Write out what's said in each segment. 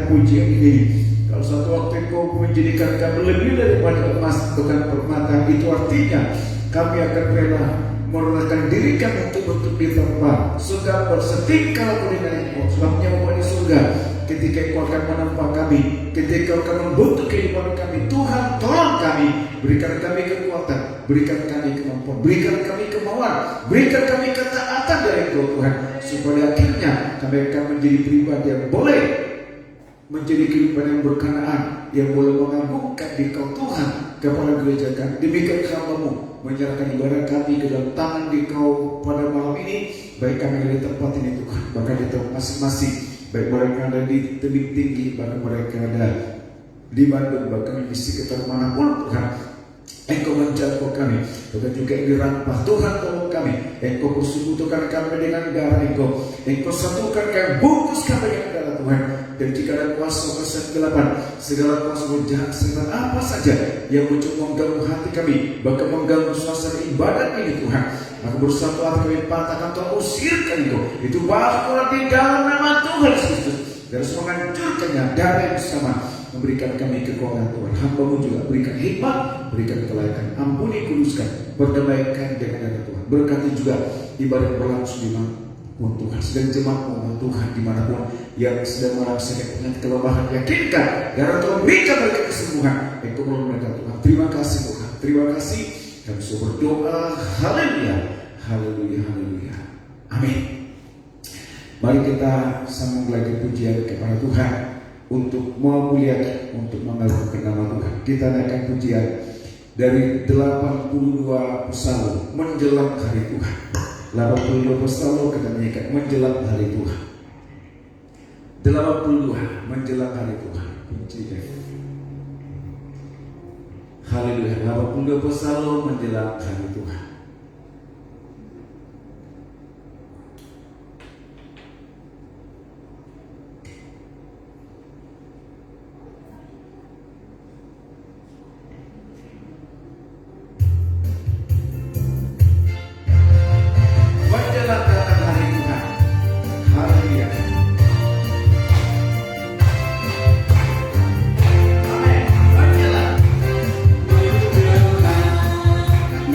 pujian ini. Kalau suatu waktu Engkau menjadikan kami lebih daripada emas bukan permata, itu artinya kami akan rela merendahkan diri kami untuk di tempat surga bersetingkal dengan Engkau. Sebabnya di surga ketika Engkau akan menempah kami, ketika Engkau akan membentuk kehidupan kami, Tuhan tolong kami, berikan kami kekuatan, berikan kami kemampuan, berikan kami kemauan, berikan kami ketaatan dari Engkau Tuhan, supaya akhirnya kami akan menjadi pribadi yang boleh menjadi kehidupan yang berkenaan, yang boleh mengagungkan di Kau Tuhan kepada gereja kami. Demikian hamba-Mu menyerahkan ibadah kami ke dalam tangan di Kau pada malam ini, baik kami ada di tempat ini Tuhan, bahkan di tempat masing-masing, baik mereka ada di tebing tinggi, bahkan mereka ada di Bandung, bahkan di sekitar manapun Tuhan, Engkau menjangkau kami, bahkan juga yang dirampah Tuhan tolong kami, Engkau bersekutukan kami dengan darah Engkau, Engkau satukan kami, bungkus kami dengan darah Tuhan. Dan jika ada kuasa kegelapan, segala kuasa jahat, segala apa saja yang mencoba mengganggu hati kami, bahkan mengganggu suasana ibadat ini Tuhan, maka bersatu hati kami patahkan, Tuhan usirkan itu bahagia di dalam nama Tuhan Yesus. dan harus menghancurkannya. Darah yang sama memberikan kami kekuatan Tuhan. Hamba-Mu juga berikan hikmat, berikan kelayakan, ampuni, kuduskan, berdamaikan dengan darah Tuhan. Berkati juga ibadah berlangsung di manapun Tuhan, sedang jemaat Tuhan dimanapun yang sedang merasakan dengan kelemahan, yakinkan darah Tuhan berikan mereka kesembuhan. Engkau menolong mereka Tuhan. Terima kasih Tuhan, terima kasih. Kami sudah berdoa. Haleluya, haleluya, haleluya. Amin. Mari kita sambung lagi pujian kepada Tuhan untuk memuliakan, untuk mengagungkan nama Tuhan. Kita naikkan pujian dari 82 psalm menjelang hari Tuhan. 82 psalm kita nyanyikan menjelang hari Tuhan. 82 menjelang hari Tuhan. Pujian. Haleluya. 82 psalm menjelang hari Tuhan.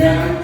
Dan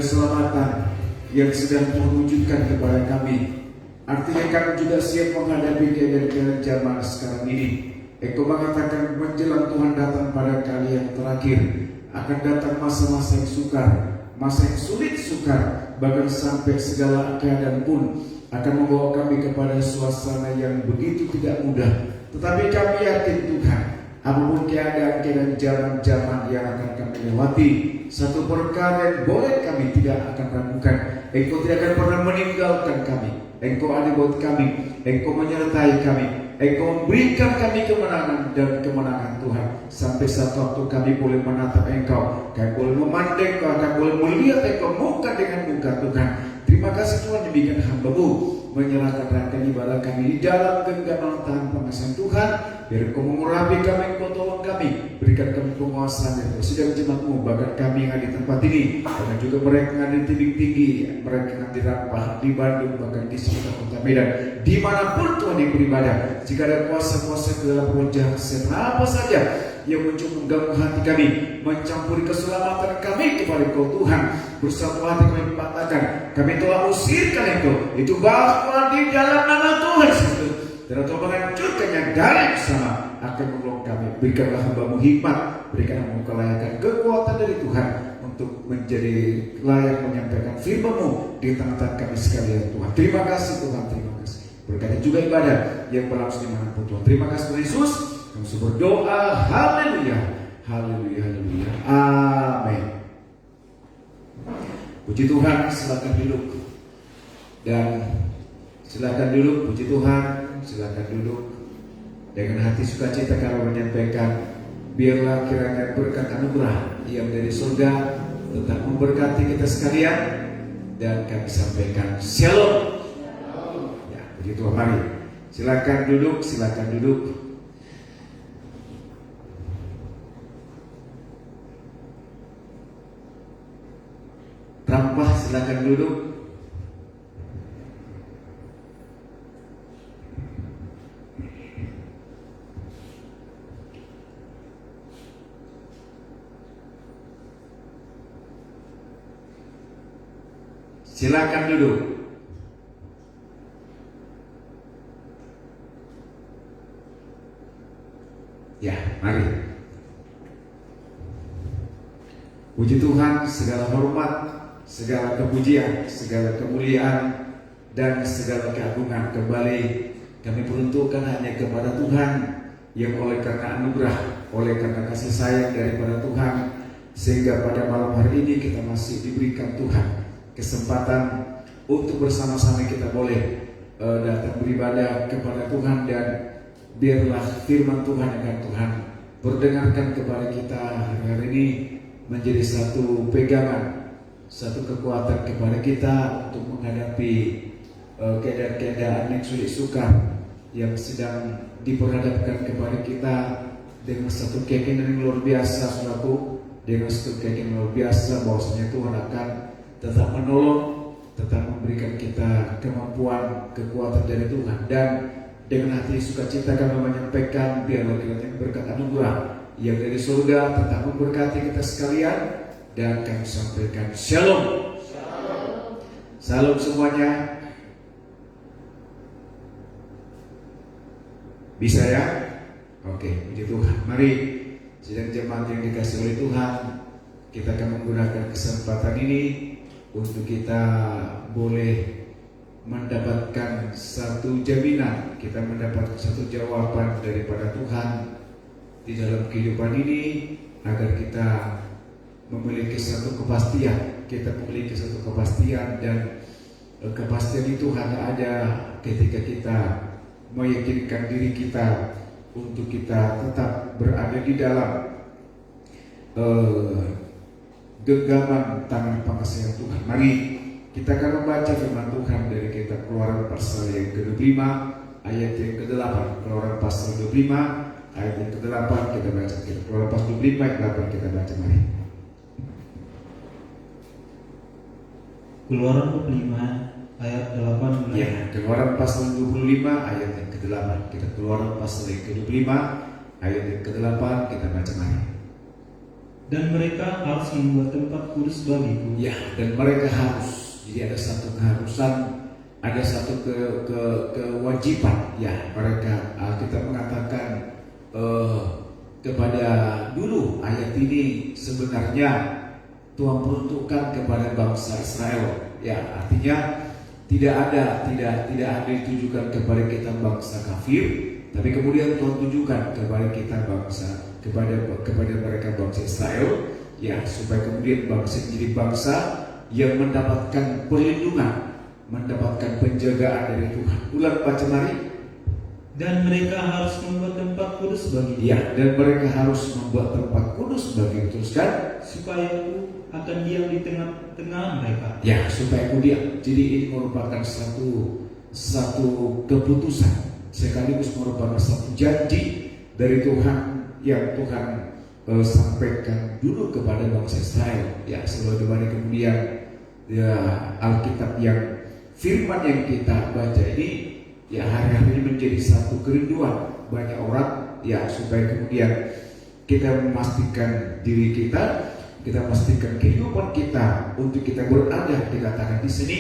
keselamatan yang sedang Tuhan wujudkan kepada kami. Artinya kami juga siap menghadapi keadaan zaman sekarang ini. Engkau mengatakan menjelang Tuhan datang pada kali yang terakhir, akan datang masa-masa yang sukar, masa yang sulit sukar, bahkan sampai segala keadaan pun akan membawa kami kepada suasana yang begitu tidak mudah. Tetapi kami yakin Tuhan, apapun keadaan zaman-zaman yang akan kami lewati, satu perkara yang boleh kami tidak akan ragukan, Engkau tidak akan pernah meninggalkan kami. Engkau ada buat kami, Engkau menyertai kami, Engkau memberikan kami kemenangan dan kemenangan Tuhan. Sampai satu waktu kami boleh menatap Engkau, kami boleh memandang Engkau, kami boleh melihat Engkau muka dengan muka Tuhan. Terima kasih Tuhan, demikian hamba-Mu menyerahkan rangkaian ibadah kami di dalam genggaman tangan pengasih Tuhan. Biar Engkau mengurapi kami, Engkau tolong kami, berikan kami penguasaan dan persidangan jemaat-Mu, bahkan kami yang ada di tempat ini, dan juga mereka yang ada di tebing tinggi, mereka yang di Rampah, di Bandung, bahkan di sekitar kota Medan, dimanapun Tuhan yang beribadah. Jika ada kuasa-kuasa ke dalam roh jahat, apa saja yang mencoba mengganggu hati kami, mencampuri keselamatan kami kepada Engkau Tuhan, bersatu hati kami patahkan, kami telah usirkan itu bahwa di dalam nama Tuhan dan Tuhan menghancurkannya dari bersama akan menolong kami. Berikanlah hamba-Mu hikmat, berikanlah kelayakan kekuatan dari Tuhan untuk menjadi layak menyampaikan firman-Mu di tengah-tengah kami sekalian Tuhan. Terima kasih Tuhan, terima kasih. Berkati juga ibadah yang berlangsung dimanapun Tuhan. Terima kasih Tuhan Yesus. Kami berdoa, haleluya, haleluya, haleluya, amin. Puji Tuhan, silakan duduk. Dan silakan duduk, puji Tuhan, silakan duduk. Dengan hati sukacita kami menyampaikan, biarlah kiranya berkat anugerah yang dari surga tetap memberkati kita sekalian, dan kami sampaikan shalom. Ya, puji Tuhan, mari silakan duduk, silakan duduk. Rampah, silakan duduk. Silakan duduk. Ya, mari. Puji Tuhan, segala hormat, segala kepujian, segala kemuliaan, dan segala keagungan kembali kami peruntukkan hanya kepada Tuhan, yang oleh karena anugerah, oleh karena kasih sayang daripada Tuhan, sehingga pada malam hari ini kita masih diberikan Tuhan kesempatan untuk bersama-sama kita boleh datang beribadah kepada Tuhan. Dan biarlah firman Tuhan yang Tuhan perdengarkan kepada kita hari ini menjadi satu pegangan, satu kekuatan kepada kita untuk menghadapi keadaan-keadaan yang sulit sukar yang sedang diperhadapkan kepada kita, dengan satu keyakinan yang luar biasa, saudaraku, dengan satu keyakinan luar biasa bahwasanya Tuhan akan tetap menolong, tetap memberikan kita kemampuan, kekuatan dari Tuhan. Dan dengan hati sukacita kami menyampaikan, biarlah kiranya berkat anugerah yang dari surga tetap memberkati kita sekalian, dan kami sampaikan shalom. Shalom, shalom semuanya. Bisa ya? Oke, puji Tuhan. Mari sidang jemaat yang dikasihi oleh Tuhan, kita akan menggunakan kesempatan ini untuk kita boleh mendapatkan satu jaminan, kita mendapatkan satu jawaban daripada Tuhan di dalam kehidupan ini, agar kita memiliki satu kepastian. Kita memiliki satu kepastian, dan kepastian itu hanya ada ketika kita meyakinkan diri kita untuk kita tetap berada di dalam genggaman tangan pengasihan Tuhan. Mari kita akan membaca firman Tuhan dari kitab Keluaran pasal yang ke-25 ayat yang ke-8. Keluaran pasal 25 ayat yang ke-8 kita baca. Keluaran pasal 25 ayat 8 kita baca, mari. Keluaran 25 ayat 8. Ya, Keluaran pasal 25 ayat yang ke-8. Kita Keluaran pasal yang ke-25 ayat yang ke-8 kita baca, mari. Dan mereka harus membuat tempat kudus bagiku. Ya, dan mereka harus. Jadi ada satu keharusan, ada satu kewajiban. Ya, mereka kita mengatakan kepada dulu ayat ini sebenarnya Tuhan peruntukkan kepada bangsa Israel. Ya, artinya tidak ada ditujukan kepada kita bangsa kafir, tapi kemudian Tuhan tunjukkan kepada kita kepada mereka bangsa Israel, ya, supaya kemudian bangsa menjadi bangsa yang mendapatkan perlindungan, mendapatkan penjagaan dari Tuhan. Ulang baca mari. Dan mereka harus membuat tempat kudus bagiku. Ya, dan mereka harus membuat tempat kudus bagi teruskan, supaya aku akan diam di tengah-tengah mereka. ya, supaya aku diam. Jadi ini merupakan satu keputusan, sekaligus merupakan satu janji dari Tuhan yang Tuhan sampaikan dulu kepada bangsa Israel. Ya, sebagaimana kemudian ya Alkitab yang firman yang kita baca ini, ya, hari-hari ini menjadi satu kerinduan banyak orang, ya, supaya kemudian kita memastikan diri kita memastikan kehidupan kita untuk kita berada, dikatakan di sini,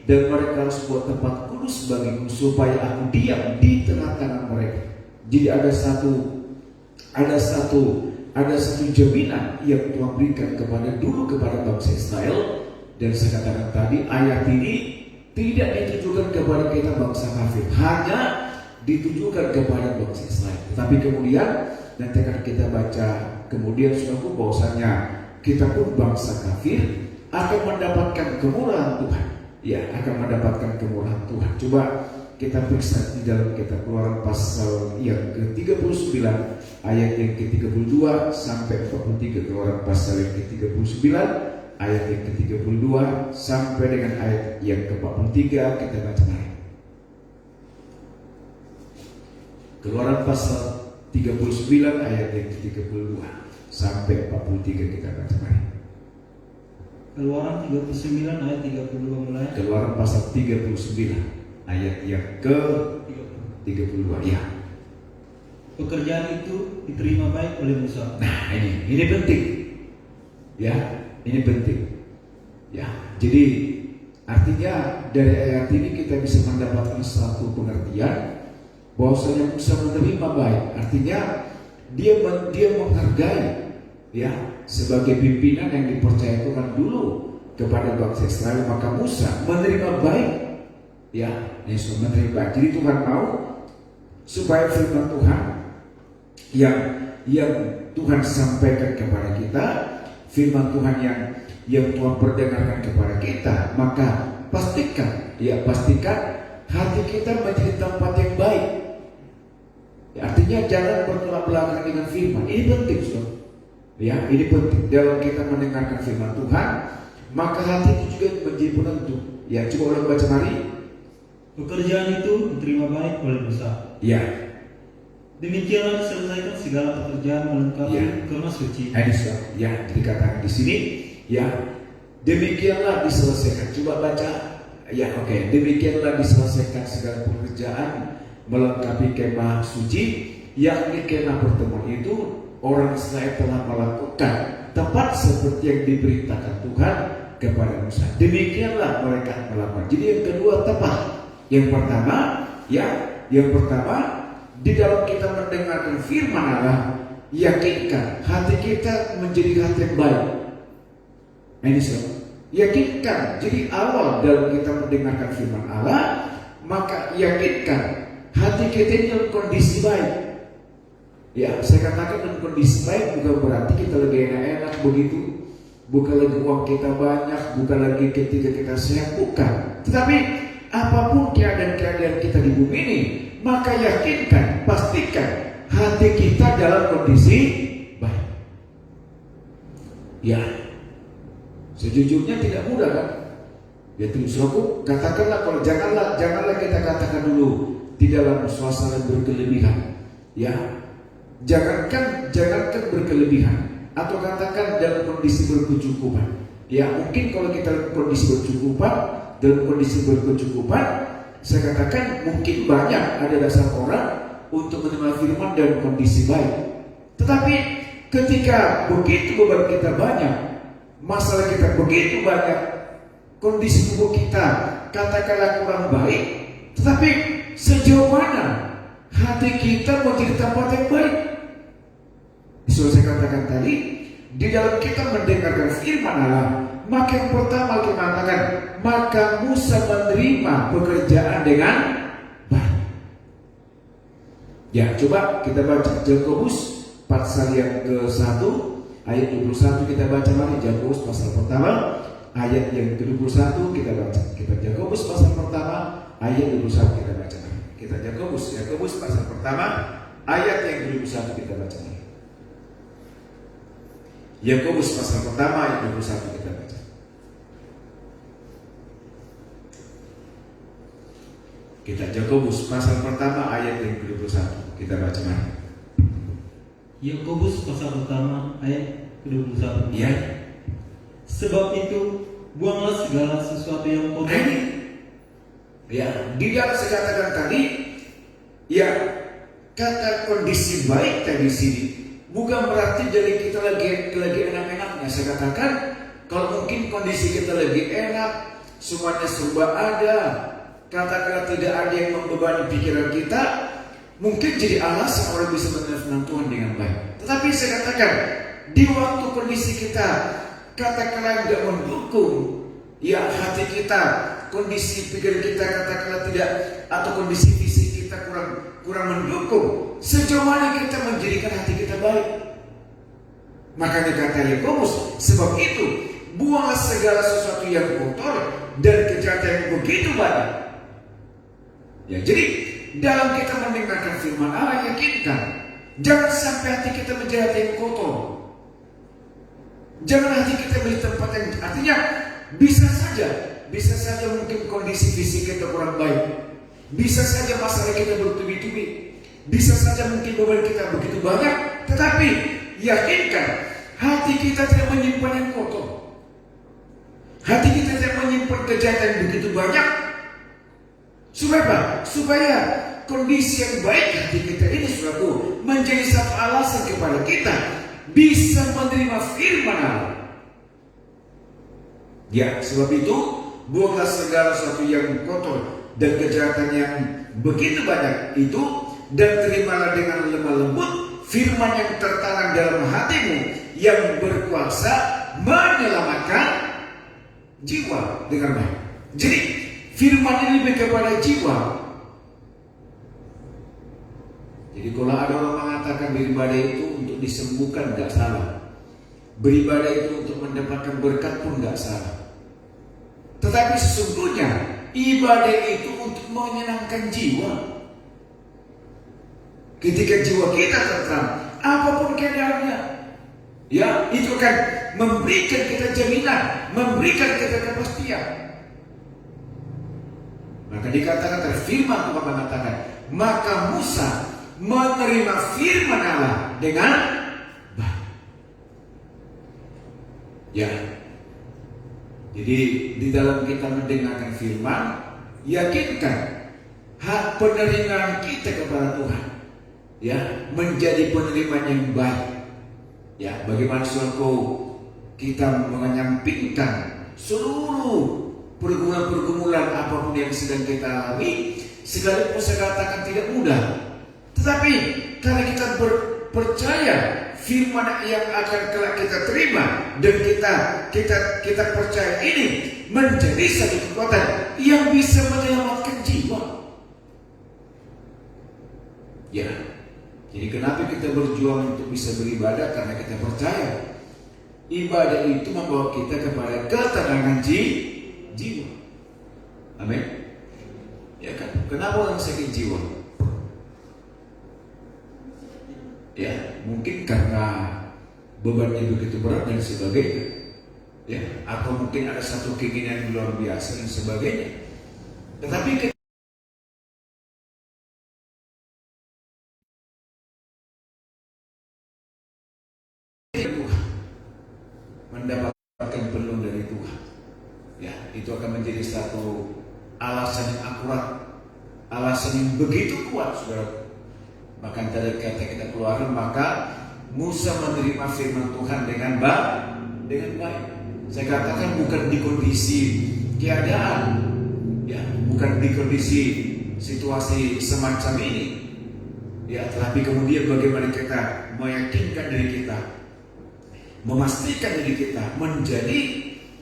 dan mereka harus buat tempat kudus bagiku supaya aku diam di tengah-tengah mereka. Jadi ada satu jaminan yang Tuhan berikan kepada bangsa Israel. Dan saya katakan tadi, ayat ini tidak ditujukan kepada kita bangsa kafir, hanya ditujukan kepada bangsa Israel. Tetapi kemudian nanti akan kita baca kemudian saudaraku bahwasanya kita pun bangsa kafir akan mendapatkan kemurahan Tuhan. Ya, akan mendapatkan kemurahan Tuhan. Coba kita periksa di dalam kitab Keluaran pasal yang ke-39 ayat yang ke-32 sampai 43. Keluaran pasal yang ke-39 ayat yang ke-32 sampai dengan ayat yang ke-43. Kita baca mari. Keluaran pasal 39 ayat yang ke-32 sampai 43. Kita baca mari. Keluaran 39 ayat 32 mulai. Keluaran pasal 39 ayat yang ke-32. Ya. Pekerjaan itu diterima baik oleh Musa. Nah, ini penting. Ya, ini penting. Ya, jadi artinya dari ayat ini kita bisa mendapatkan satu pengertian bahwasanya Musa menerima baik. Artinya dia menghargai, ya, sebagai pimpinan yang dipercaya Tuhan dulu kepada bangsa Israel, maka Musa menerima baik. Ya, Yesus menerima baik. Jadi Tuhan mau supaya firman Tuhan yang Tuhan sampaikan kepada kita, firman Tuhan yang Tuhan perdengarkan kepada kita, maka pastikan hati kita menjadi tempat yang baik. Ya, artinya jangan bertolak belakang dengan firman. Ini penting, saudara. Ya, ini penting dalam kita mendengarkan firman Tuhan, maka hati itu juga menjadi penentu. Ya, coba ulang baca mari. Pekerjaan itu diterima baik oleh Musa. Ya. Demikianlah diselesaikan segala pekerjaan melengkapi Ya. kemah suci. Ya, dikatakan di sini, ya, demikianlah diselesaikan. Coba baca. Ya, oke. Demikianlah diselesaikan segala pekerjaan melengkapi kemah suci, yakni kemah pertemuan itu orang Israel telah melakukan tepat seperti yang diberitakan Tuhan kepada Musa. Demikianlah mereka melakukan. Jadi yang kedua tepat. Yang pertama di dalam kita mendengarkan firman Allah, yakinkan hati kita menjadi hati yang baik. Ini semua. Yakinkan. Jadi awal dalam kita mendengarkan firman Allah, maka yakinkan hati kita ini dalam kondisi baik. Ya, saya katakan dalam kondisi baik bukan berarti kita lagi enak-enak begitu, bukan lagi uang kita banyak, bukan lagi ketika kita sehat, bukan. Tetapi apapun keadaan-keadaan kita di bumi ini, maka yakinkan, pastikan hati kita dalam kondisi baik. Ya, sejujurnya tidak mudah kan? Ya terus aku katakanlah, kalau janganlah kita katakan dulu di dalam suasana berkelebihan. Ya, jangankan berkelebihan, atau katakan dalam kondisi berkecukupan. Ya, mungkin kalau kita dalam kondisi berkecukupan, saya katakan mungkin banyak ada dasar orang untuk menerima firman dalam kondisi baik. Tetapi ketika begitu beban kita banyak, masalah kita begitu banyak, kondisi tubuh kita katakanlah kurang baik, tetapi sejauh mana hati kita menjadi tempat yang baik? Sudah saya katakan tadi, di dalam kita mendengarkan firman Allah, maka yang pertama kita katakan, maka Musa menerima pekerjaan dengan baik. Ya, coba kita baca Yakobus pasal yang ke-1 ayat 21, kita baca mari. Yakobus pasal pertama ayat yang ke-21 kita baca. Kita Yakobus pasal pertama ayat 21 kita baca. Kita Yakobus pasal pertama ayat yang ke-21 kita baca. Yakobus pasal pertama ayat 21 kita baca. Kita Yakobus pasal pertama ayat yang ke-21 kita baca mari. Yakobus pasal pertama ayat ke-21. Ya. Sebab itu buanglah segala sesuatu yang kotor. Ya, di dalam saya katakan tadi, ya, kata kondisi baik tadi sini bukan berarti jadi kita lagi enak-enaknya. Saya katakan kalau mungkin kondisi kita lagi enak, semuanya serba ada, katakanlah tidak ada yang membebani pikiran kita, mungkin jadi alasan orang bisa mengenal Tuhan dengan baik. Tetapi saya katakan di waktu kondisi kita katakanlah tidak mendukung, ya hati kita, kondisi pikiran kita katakanlah tidak, atau kondisi fisik kita kurang mendukung, sejauh mana kita menjadikan hati kita baik? Makanya kata Yakobus, sebab itu buanglah segala sesuatu yang kotor dan kejahatan yang begitu banyak. Ya, jadi dalam kita mendengarkan firman Allah, yakinkan jangan sampai hati kita menjadi hati yang kotor. Jangan hati kita menjadi tempat yang, artinya bisa saja mungkin kondisi fisik kita kurang baik, bisa saja masalah kita bertubi-tubi, bisa saja mungkin beban kita begitu banyak, tetapi yakinkan hati kita tidak menyimpan yang kotor, hati kita tidak menyimpan kejahatan yang begitu banyak. Supaya apa? Supaya kondisi yang baik hati kita ini suatu menjadi satu alasan kepada kita bisa menerima firman Allah. Ya, sebab itu buanglah segala sesuatu yang kotor dan kejahatan yang begitu banyak itu, dan terimalah dengan lemah lembut firman yang tertanam dalam hatimu yang berkuasa menyelamatkan jiwa dengan baik. Jadi firman ini lebih kepada jiwa. Jadi kalau ada orang mengatakan beribadah itu untuk disembuhkan, tidak salah. Beribadah itu untuk mendapatkan berkat pun tidak salah. Tetapi sesungguhnya ibadah itu untuk menyenangkan jiwa. Ketika jiwa kita tenteram, apapun keadaannya, ya, itu akan memberikan kita jaminan, memberikan kita kepastian. Maka dikatakan terfirman, Tuhan mengatakan, maka Musa menerima firman Allah dengan baik. Ya, jadi di dalam kita mendengarkan firman, yakinkan hak penerimaan kita kepada Tuhan, ya, menjadi penerimaan yang baik. Ya, bagaimana suatu kita menyampingkan seluruh pergumulan-pergumulan apapun yang sedang kita alami, sekalipun saya katakan tidak mudah, tetapi karena kita percaya firman yang akan kelak kita terima, dan kita percaya ini menjadi satu kekuatan yang bisa menyelamatkan jiwa. Ya, jadi kenapa kita berjuang untuk bisa beribadah? Karena kita percaya ibadah itu membawa kita kepada ketenangan jiwa. Amin. Ya kan? Kenapa orang sakit jiwa? Ya, mungkin karena bebannya begitu berat dan sebagainya. Ya, atau mungkin ada satu keinginan yang luar biasa dan sebagainya. Tetapi mendapatkan peluang dari Tuhan, ya, itu akan menjadi satu alasan yang akurat, alasan yang begitu kuat, saudara. Bahkan tadi kata kita keluar, maka Musa menerima firman Tuhan dengan baik. Saya katakan bukan di kondisi keadaan, ya, bukan di kondisi situasi semacam ini, ya, tetapi kemudian bagaimana kita meyakinkan diri kita, memastikan diri kita menjadi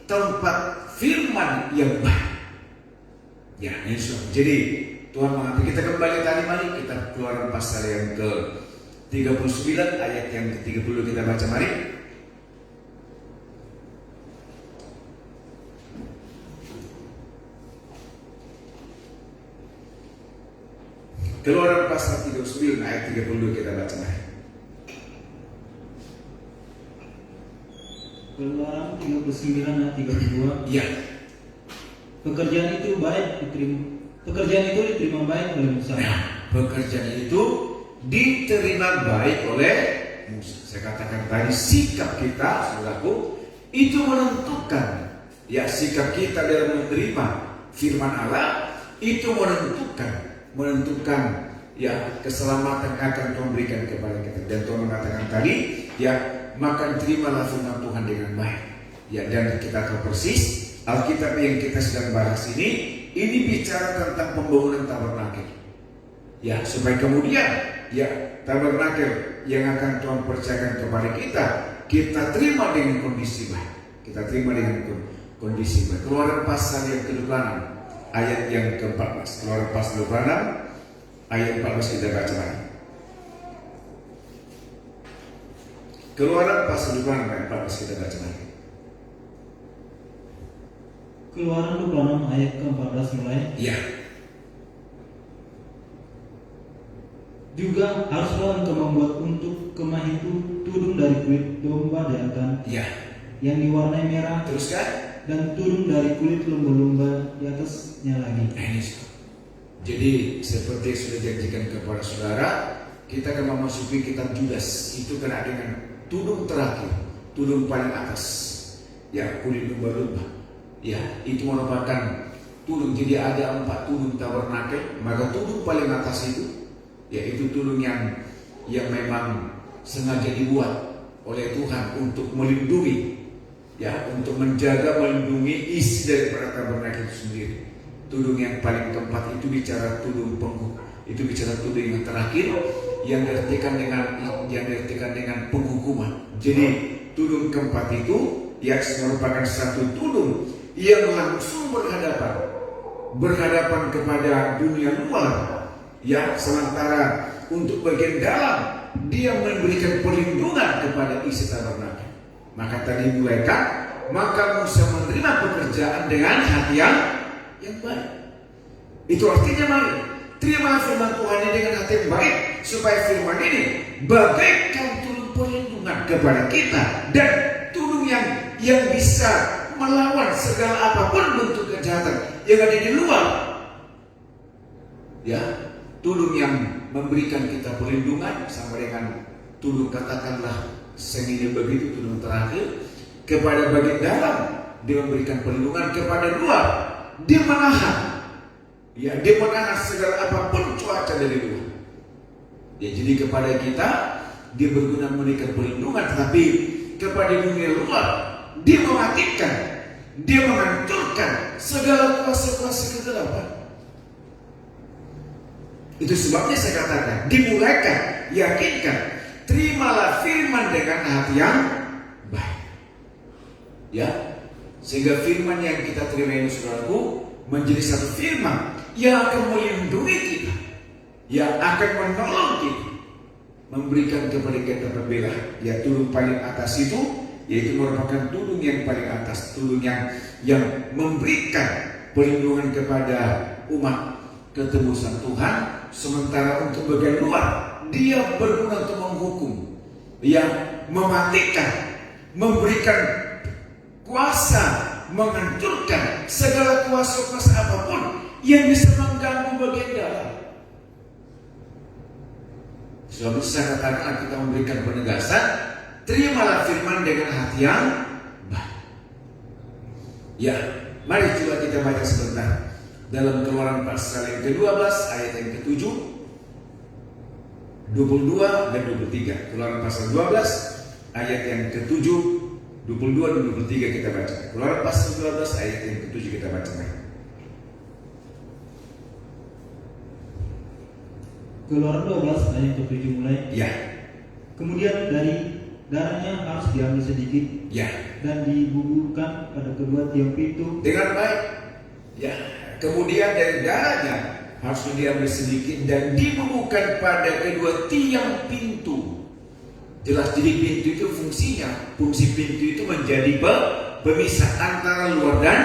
tempat firman yang baik. Ya, Yesus. Jadi Tuhan mengatakan kita kembali tadi, mari kita keluar pasal yang ke 39 ayat yang ke-30 kita baca, mari. Keluaran pasal 39 ayat 30 kita baca, mari. Keluaran 39 ayat 32. Ya. Pekerjaan itu diterima baik oleh Musa. Nah, pekerjaan itu diterima baik oleh Musa. Saya katakan tadi, sikap kita, saudaraku, itu menentukan. Ya, sikap kita dalam menerima firman Allah itu menentukan ya keselamatan akan Tuhan berikan kepada kita. Dan Tuhan mengatakan tadi, ya, maka terimalah firman Tuhan dengan baik. Ya, dan kita tahu persis Alkitab yang kita sedang bahas ini bicara tentang pembangunan tabernakel. Ya, supaya kemudian ya tabernakel yang akan Tuhan percayakan kepada kita terima dengan kondisi baik. Kita terima dengan kondisi baik. Keluaran pasal yang ke-26 ayat yang ke-14. Keluaran pasal 26 ayat 14 kita baca lagi. Keluaran pasal 26 ayat 14 kita baca lagi. Keluaran 26 ayat ke-14 mulai. Ya. Juga haruslah engkau membuat untuk kemah itu tudung dari kulit domba jantan, Ya. yang diwarnai merah, Teruskan. dan tudung dari kulit lumba-lumba di atasnya lagi. Jadi seperti yang sudah janjikan kepada saudara, kita akan memasuki kitab Judas. Itu kena dengan tudung terakhir, tudung paling atas, ya, kulit lumba-lumba. Ya, itu merupakan tudung. Jadi ada 4 tudung tabernakel. Maka tudung paling atas itu, yaitu tudung yang memang sengaja dibuat oleh Tuhan untuk melindungi, ya, untuk menjaga, melindungi isi daripada tabernakel itu sendiri. Tudung yang paling keempat itu bicara tudung itu bicara tudung yang terakhir yang diartikan dengan penghukuman. Jadi tudung keempat itu ya merupakan satu tudung yang langsung berhadapan kepada dunia luar, ya, sementara untuk bagian dalam dia memberikan perlindungan kepada isi tabernakel. Maka tadi mulaikan, maka Musa menerima pekerjaan dengan hati yang baik. Itu artinya mari terima firman Tuhan ini dengan hati yang baik, supaya firman ini bagaikan tudung perlindungan kepada kita dan tudung yang bisa melawan segala apapun bentuk kejahatan yang ada di luar. Ya, tudung yang memberikan kita perlindungan sama dengan tudung, katakanlah seni begitu, tudung terakhir kepada bagian dalam dia memberikan perlindungan, kepada luar dia menahan, ya, dia menahan segala apapun cuaca dari luar. Ya, jadi kepada kita dia berguna memberikan perlindungan, tetapi kepada dunia luar dia mematikan, dia menghancurkan segala kuasa-kuasa kegelapan. Itu sebabnya saya katakan, dimulaikan, yakinkan, terimalah firman dengan hati yang baik. Ya, sehingga firman yang kita terima ini, saudaraku, menjadi satu firman yang akan melindungi kita, yang akan menolong kita, memberikan kepada kita pembelaan. Ya, tudung paling atas itu, yaitu merupakan tudung yang paling atas, tudung yang memberikan perlindungan kepada umat ketebusan Tuhan. Sementara untuk bagian luar dia berguna untuk menghukum, yang mematikan, memberikan kuasa, menghancurkan segala kuasa-kuasa apapun yang bisa mengganggu bagian dalam. Sebab itu saya katakan, kita memberikan penegasan, terimalah firman dengan hati yang baik. Ya, mari coba kita baca sebentar dalam Keluaran pasal yang ke-12 ayat yang ke-7 22 dan 23. Keluaran pasal 12 ayat yang ke-7, 22 dan 23 kita baca. Keluaran pasal 12 ayat yang ke-7 kita baca. Keluaran 12 ayat ke-7 mulai. Ya. Kemudian dari darahnya harus diambil sedikit Ya. dan dibuburkan pada kedua tiang pintu. Dengan baik. Ya. Kemudian dari darahnya harus diambil sedikit dan dibubuhkan pada kedua tiang pintu. Jelas, jadi pintu itu fungsi pintu itu menjadi pemisah antara luar dan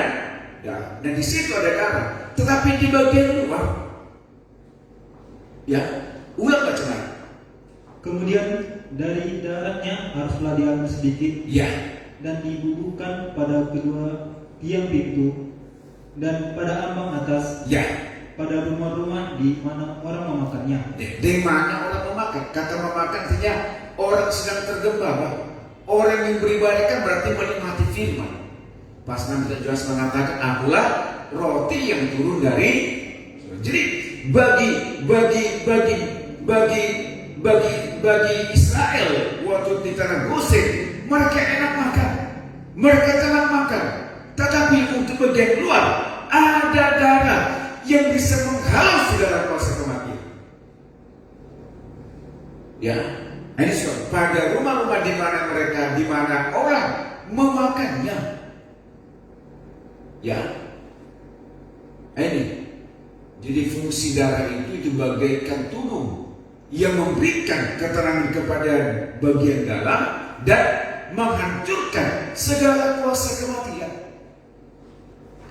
dalam. Dan di situ ada darah. Tetapi di bagian luar, ya, ulang baca lagi. Kemudian dari darahnya haruslah diambil sedikit Ya. dan dibubuhkan pada kedua tiang pintu dan pada ambang atas, Ya. pada rumah-rumah di mana orang memakannya. Di mana orang memakan? Kata memakan artinya orang sedang tergembala. Orang yang beribadah kan berarti menikmati firman. Pas nanti jelas mengatakan, akulah roti yang turun dari. Jadi bagi Israel waktu di tanah Gosen, mereka enak makan, mereka tenang makan. Tetapi untuk bagian luar ada darah yang bisa menghalau segala kuasa kematian. Ya, ini pada rumah-rumah di mana orang memakannya. Ya, ini. Jadi fungsi darah itu bagaikan tudung yang memberikan keterangan kepada bagian dalam dan menghancurkan segala kuasa kematian.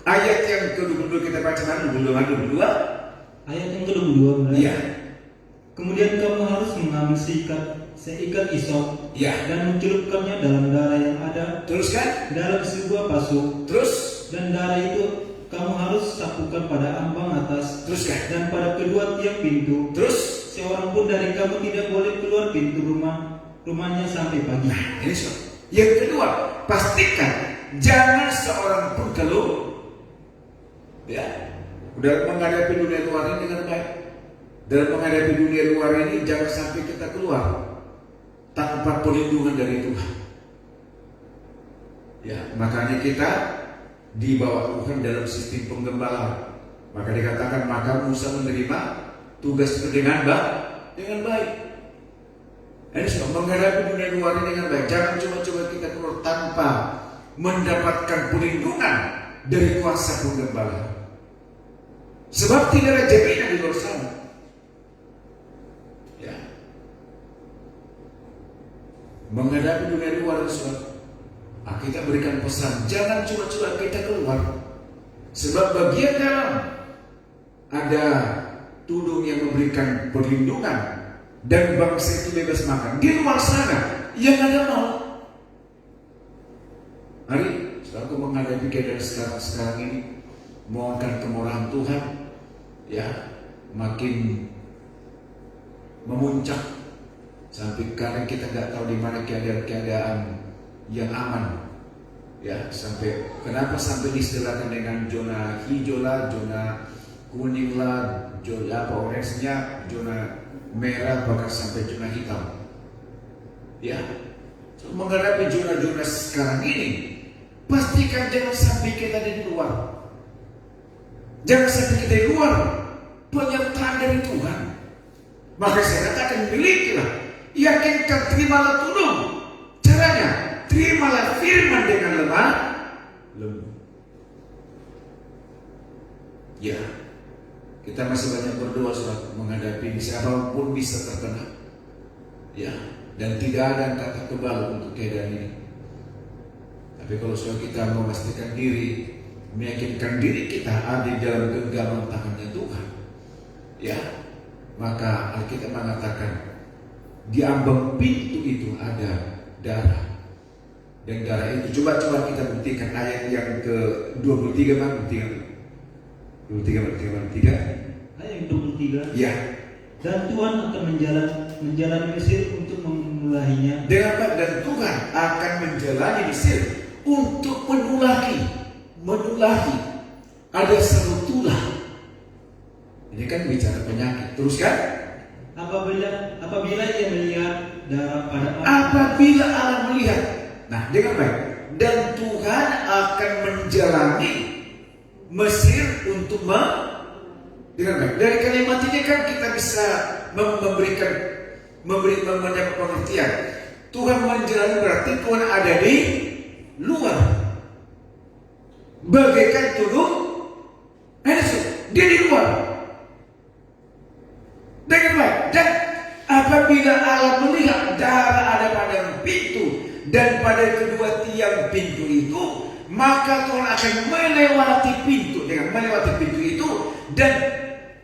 Ayat yang ke-22 kita baca mana? 22. Ayat yang ke-22 mulai. Iya. Kemudian kamu harus mengambil seikat isop, Ya. dan mencelupkannya dalam darah yang ada Terus kan? dalam sebuah pasuk, Terus? dan darah itu kamu harus sapukan pada ambang atas Terus kan? dan pada kedua tiang pintu. Terus? Seorang pun dari kamu tidak boleh keluar pintu rumahnya sampai pagi. Ini soal. Yang kedua, pastikan jangan seorang pun keluar. Ya, udah menghadapi dunia luar ini dengan baik. Dalam menghadapi dunia luar ini jangan sampai kita keluar tanpa perlindungan dari Tuhan. Ya, makanya kita dibawa Tuhan dalam sistem penggembalaan. Maka dikatakan maka Musa menerima tugas itu dengan baik. Ini semua menghadapi dunia luar ini dengan baik. Jangan coba-coba kita keluar tanpa mendapatkan perlindungan dari kuasa penggembalaan. Sebab tidak ada jaminan di luar sana. Ya. Menghadapi dunia luar itu, kita berikan pesan, jangan coba-coba kita keluar. Sebab bagian dalam ada tudung yang memberikan perlindungan dan bangsa itu bebas makan. Di luar sana yang ada mau. Hari aku menghadapi keadaan sekarang ini, mohonkan kemurahan Tuhan, ya, makin memuncak sampai kadang kita nggak tahu di mana keadaan yang aman. Ya, sampai kenapa sampai disediakan dengan zona hijau lah, zona kuning lah, zona orange-nya, zona merah, bahkan sampai zona hitam. Ya, menghadapi zona-zona sekarang ini, pastikan jangan sampai kita di luar. Jangan sampai kita di luar penyertaan dari Tuhan. Maka saya katakan milikilah, yakinkan, terimalah tudung. Caranya, terimalah firman dengan lemah lembut. Ya, kita masih banyak berdoa saat menghadapi siapapun bisa terkena. Ya, dan tidak ada kata kebal untuk keadaan ini. Tapi kalau sudah kita memastikan diri, meyakinkan diri kita ada di dalam genggaman tangannya Tuhan, ya, maka Alkitab mengatakan di ambang pintu itu ada darah. Dan darah itu coba kita buktikan ayat yang ke-23 mana? 23. Ayat yang ke-23. Ya. Dan Tuhan akan menjalani Mesir untuk memulahinya. Dan Tuhan akan menjalani Mesir untuk menulahi. Ada satu tulah. Ini kan bicara penyakit. Terus kan? apabila ia melihat darah pada Apabila Allah melihat, nah dengan baik, dan Tuhan akan menjalani Mesir untuk dengan baik. Dari kalimat ini kan kita bisa mendapat pengertian. Tuhan menjalani berarti Tuhan ada di luar, bagaikan turun dia di luar. Dengan baik. Dan apabila Allah melihat darah ada pada pintu dan pada kedua tiang pintu itu, maka Tuhan akan melewati pintu itu dan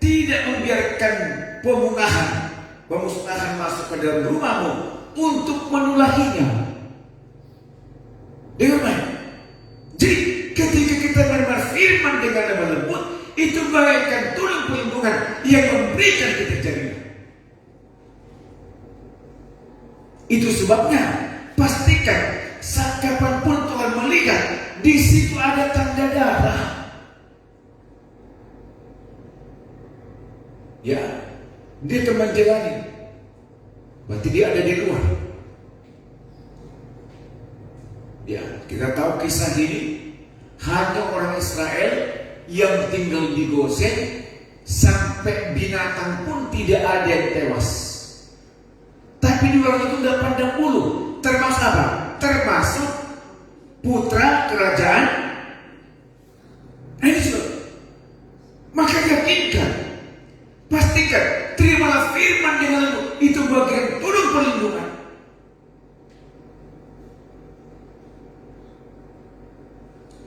tidak membiarkan pemusnahan masuk ke dalam rumahmu untuk menulahinya. Dengan baik. Jadi ketika kita menerima firman dengan lemah lembut, itu bagaikan tulang pelindungan yang memberikan kita jaminan. Itu sebabnya pastikan saat kapanpun Tuhan melihat di situ ada tanda darah, ya dia teman jalani, berarti dia ada di luar. Ya, kita tahu kisah ini hanya orang Israel yang tinggal di Gosen, sampai binatang pun tidak ada yang tewas. Tapi di luar itu ada pandang bulu, termasuk apa? Termasuk putra kerajaan Israel. Maka yakinkan, pastikan, terimalah firman dengan lembut. Itu bagian turun perlindungan.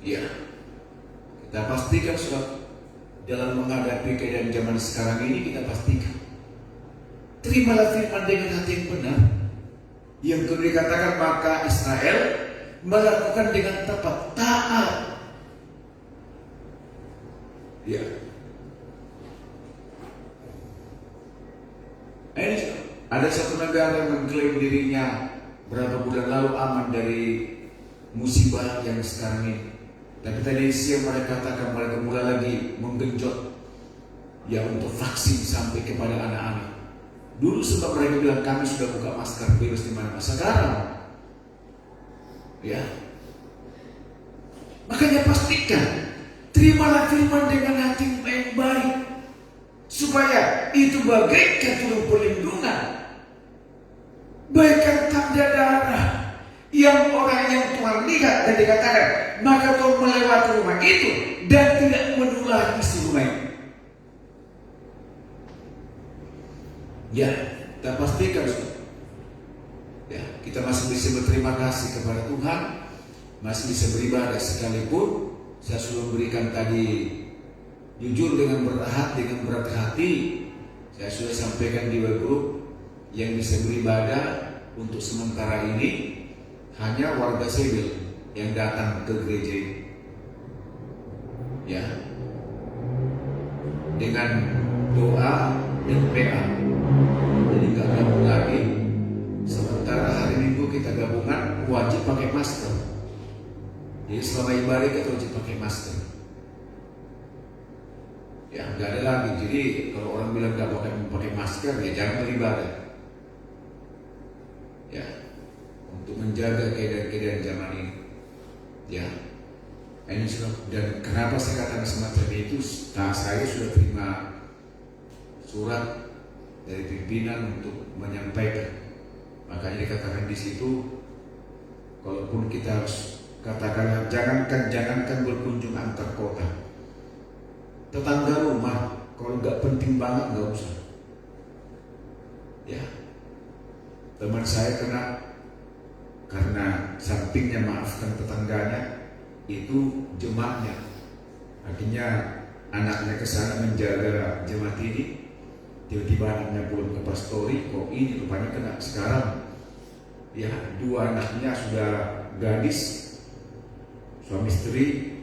Ya, kita pastikan surat dalam menghadapi keadaan zaman sekarang ini, kita pastikan terimalah firman dengan hati yang benar. Yang kedua dikatakan, maka Israel melakukan dengan tepat, taat. Ya, ini ada satu negara yang mengklaim dirinya berapa bulan lalu aman dari musibah yang sekarang ini. Tapi tadi siang mereka katakan mereka mulai lagi menggenjot ya untuk vaksin sampai kepada anak-anak. Dulu sebab mereka bilang kami sudah buka masker virus di mana-mana. Sekarang, ya, makanya pastikan terimalah firman dengan hati yang baik, supaya itu bagaikan turun perlindungan, bagaikan tanda darah yang orang yang Tuhan lihat dan dikatakan, maka Tuhan melewati rumah itu dan tidak menulari isi rumah itu. Ya, kita pastikan ya, kita masih bisa berterima kasih kepada Tuhan, masih bisa beribadah sekalipun. Saya sudah memberikan tadi jujur dengan berat hati. Saya sudah sampaikan di web group yang bisa beribadah untuk sementara ini hanya warga sipil yang datang ke gereja ini. Ya, dengan doa dan PA. Jadi nggak gabung lagi. Sementara hari Minggu kita gabungan wajib pakai masker. Jadi selama ibadah kita wajib pakai masker. Ya nggak ada lagi. Jadi kalau orang bilang nggak pakai masker, ya jangan beribadah. Ya, untuk menjaga keadaan zaman ini. Ya, ini sudah. Dan kenapa saya katakan semacam itu? Nah, saya sudah terima surat dari pimpinan untuk menyampaikan. Makanya dikatakan di situ, kalaupun kita harus katakan jangankan berkunjung antar kota, tetangga rumah, kalau nggak penting banget nggak usah. Ya, teman saya karena sampingnya maafkan tetangganya itu jemaatnya, akhirnya anaknya ke sana menjaga jemaat ini. Tiba-tiba anaknya pulang ke pastori, kok ini rupanya kena sekarang. Ya, dua anaknya sudah gadis, suami istri,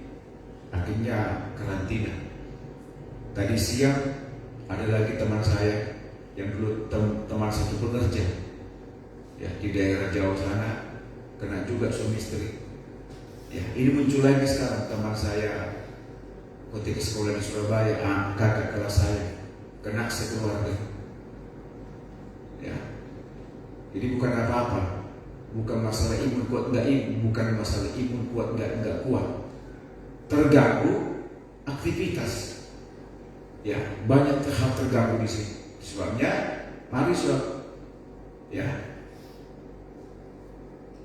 akhirnya karantina. Tadi siang ada lagi teman saya yang dulu teman satu pekerja, ya di daerah Jawa sana, kena juga suami istri. Ya, ini muncul lagi sekarang teman saya ketika sekolah di Surabaya, kakak kelas saya kena sekeluarga. Ya. Jadi bukan apa-apa, bukan masalah imun kuat nggak imun, bukan masalah imun kuat nggak kuat. Terganggu aktivitas. Ya, banyak hal terganggu di sini. Sebabnya, mari saudara, ya,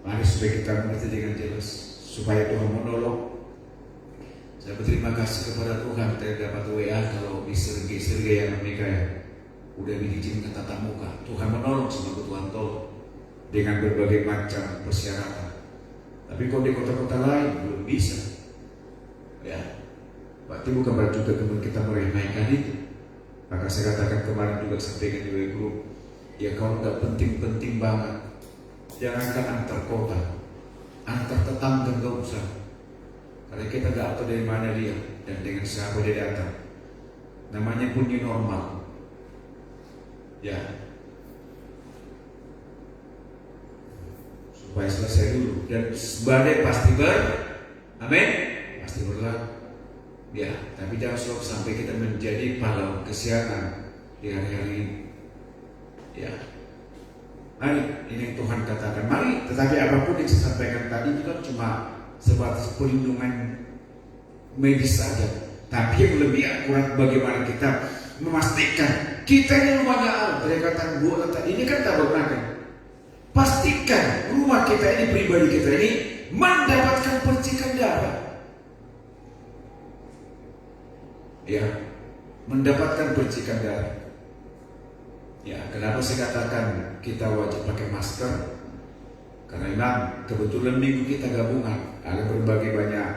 mari supaya kita mengerti dengan jelas, supaya Tuhan menolong. Saya berterima kasih kepada Tuhan. Saya dapat WA kalau di Sergei yang Amerika ya, udah diizinkan tatap muka. Tuhan menolong, semoga Tuhan tolong dengan berbagai macam persyaratan. Tapi kalau di kota-kota lain belum bisa, ya, berarti bukan berarti juga kemudian kita meremehkan itu. Maka saya katakan kemarin juga sampaikan di grup, ya kalau nggak penting-penting banget, jangankan antar kota, antar tetangga nggak usah. Karena kita nggak tahu dari mana dia dan dengan siapa dia datang. Namanya pun new normal. Ya, supaya selesai dulu dan badai pasti amin, pasti berlalu. Ya, tapi jangan selalu sampai kita menjadi pahlawan kesehatan di hari-hari ini. Ya, mari ini yang Tuhan katakan. Mari, tetapi apapun yang saya sampaikan tadi itu kan cuma sebatas perlindungan medis saja. Tapi yang lebih akurat bagaimana kita memastikan kita ini rumahnya Allah. Dari kata Bu tadi ini kan tabernakel. Pastikan rumah kita ini, pribadi kita ini mendapatkan percikan darah. Ya, mendapatkan percikan darah. Ya, kenapa saya katakan kita wajib pakai masker? Karena memang kebetulan minggu kita gabungan, ada berbagai banyak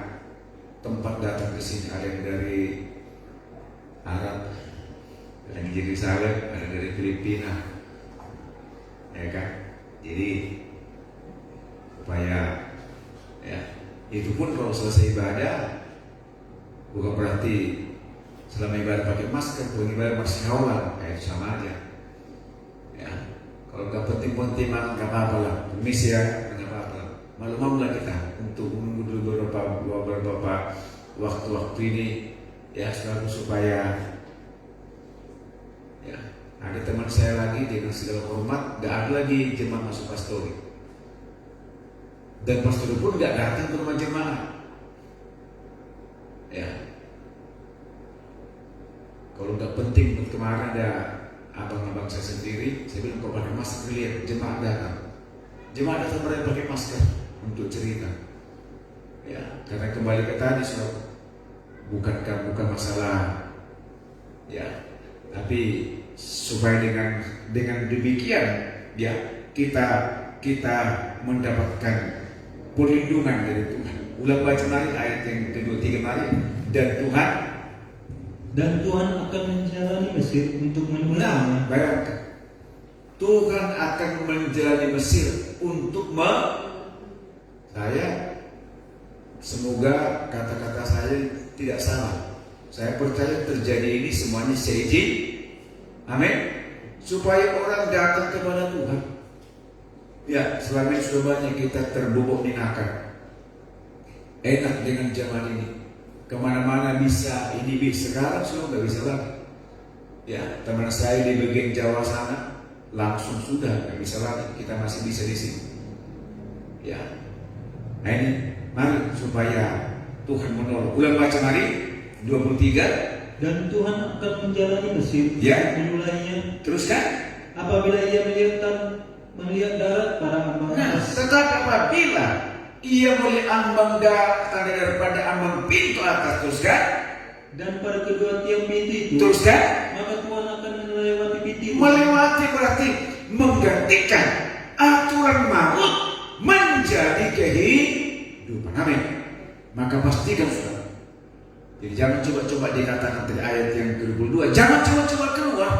tempat datang ke sini. Ada yang dari Arab, ada yang dari Yerusalem, ada dari Filipina, ya kan? Jadi supaya ya itu pun kalau selesai ibadah bukan berarti selama ibadah pakai masker, kalau ibadah masih hawalan, kayak sama aja. Ya, kalau nggak penting-penting mah nggak apa-apa lah, permisi ya, nggak apa-apa. Malu-malulah kita untuk menunggu dulu beberapa waktu-waktu ini, ya selalu supaya ya. Ada teman saya lagi dengan segala hormat, nggak ada lagi jemaah masuk pastori, dan pastor pun nggak datang ke rumah jemaah. Ya. Kalau nggak penting, kemarin ada abang-abang saya sendiri, saya bilang kalau pakai masker lihat jemaah datang mereka pakai masker untuk cerita. Ya, karena kembali ke tadi bukan masalah, ya, tapi supaya dengan demikian, ya kita mendapatkan perlindungan dari Tuhan. Ulang baca mari ayat yang kedua tiga mari, dan Tuhan akan menjalani Mesir untuk menulangnya. Bayangkan, Tuhan akan menjalani Mesir untuk saya semoga kata-kata saya tidak salah. Saya percaya terjadi ini semuanya seizin, amin. Supaya orang datang kepada Tuhan. Ya, selama ini sudah banyak kita terbobok dinakan. Enak dengan zaman ini. Kemana-mana bisa, ini bisa. Sekarang sudah nggak bisa lagi. Ya, teman saya di bagian Jawa sana langsung sudah nggak bisa lagi. Kita masih bisa di sini. Ya, nah ini mari supaya Tuhan menolong. Ulang baca mari 23. Dan Tuhan akan menjalani Mesir, ya, menulainya. Teruskan. Apabila ia melihat darat pada ambang atas. Tetapi apabila ia melihat ambang darat daripada ambang pintu atas, teruskan. Dan pada kedua tiang pintu itu, teruskan. Maka Tuhan akan melewati pintu itu. Melewati berarti menggantikan aturan maut menjadi kehidupan. Amin. Maka pastikan saudara. Jadi jangan coba-coba dikatakan dari ayat yang ke-22, jangan coba-coba keluar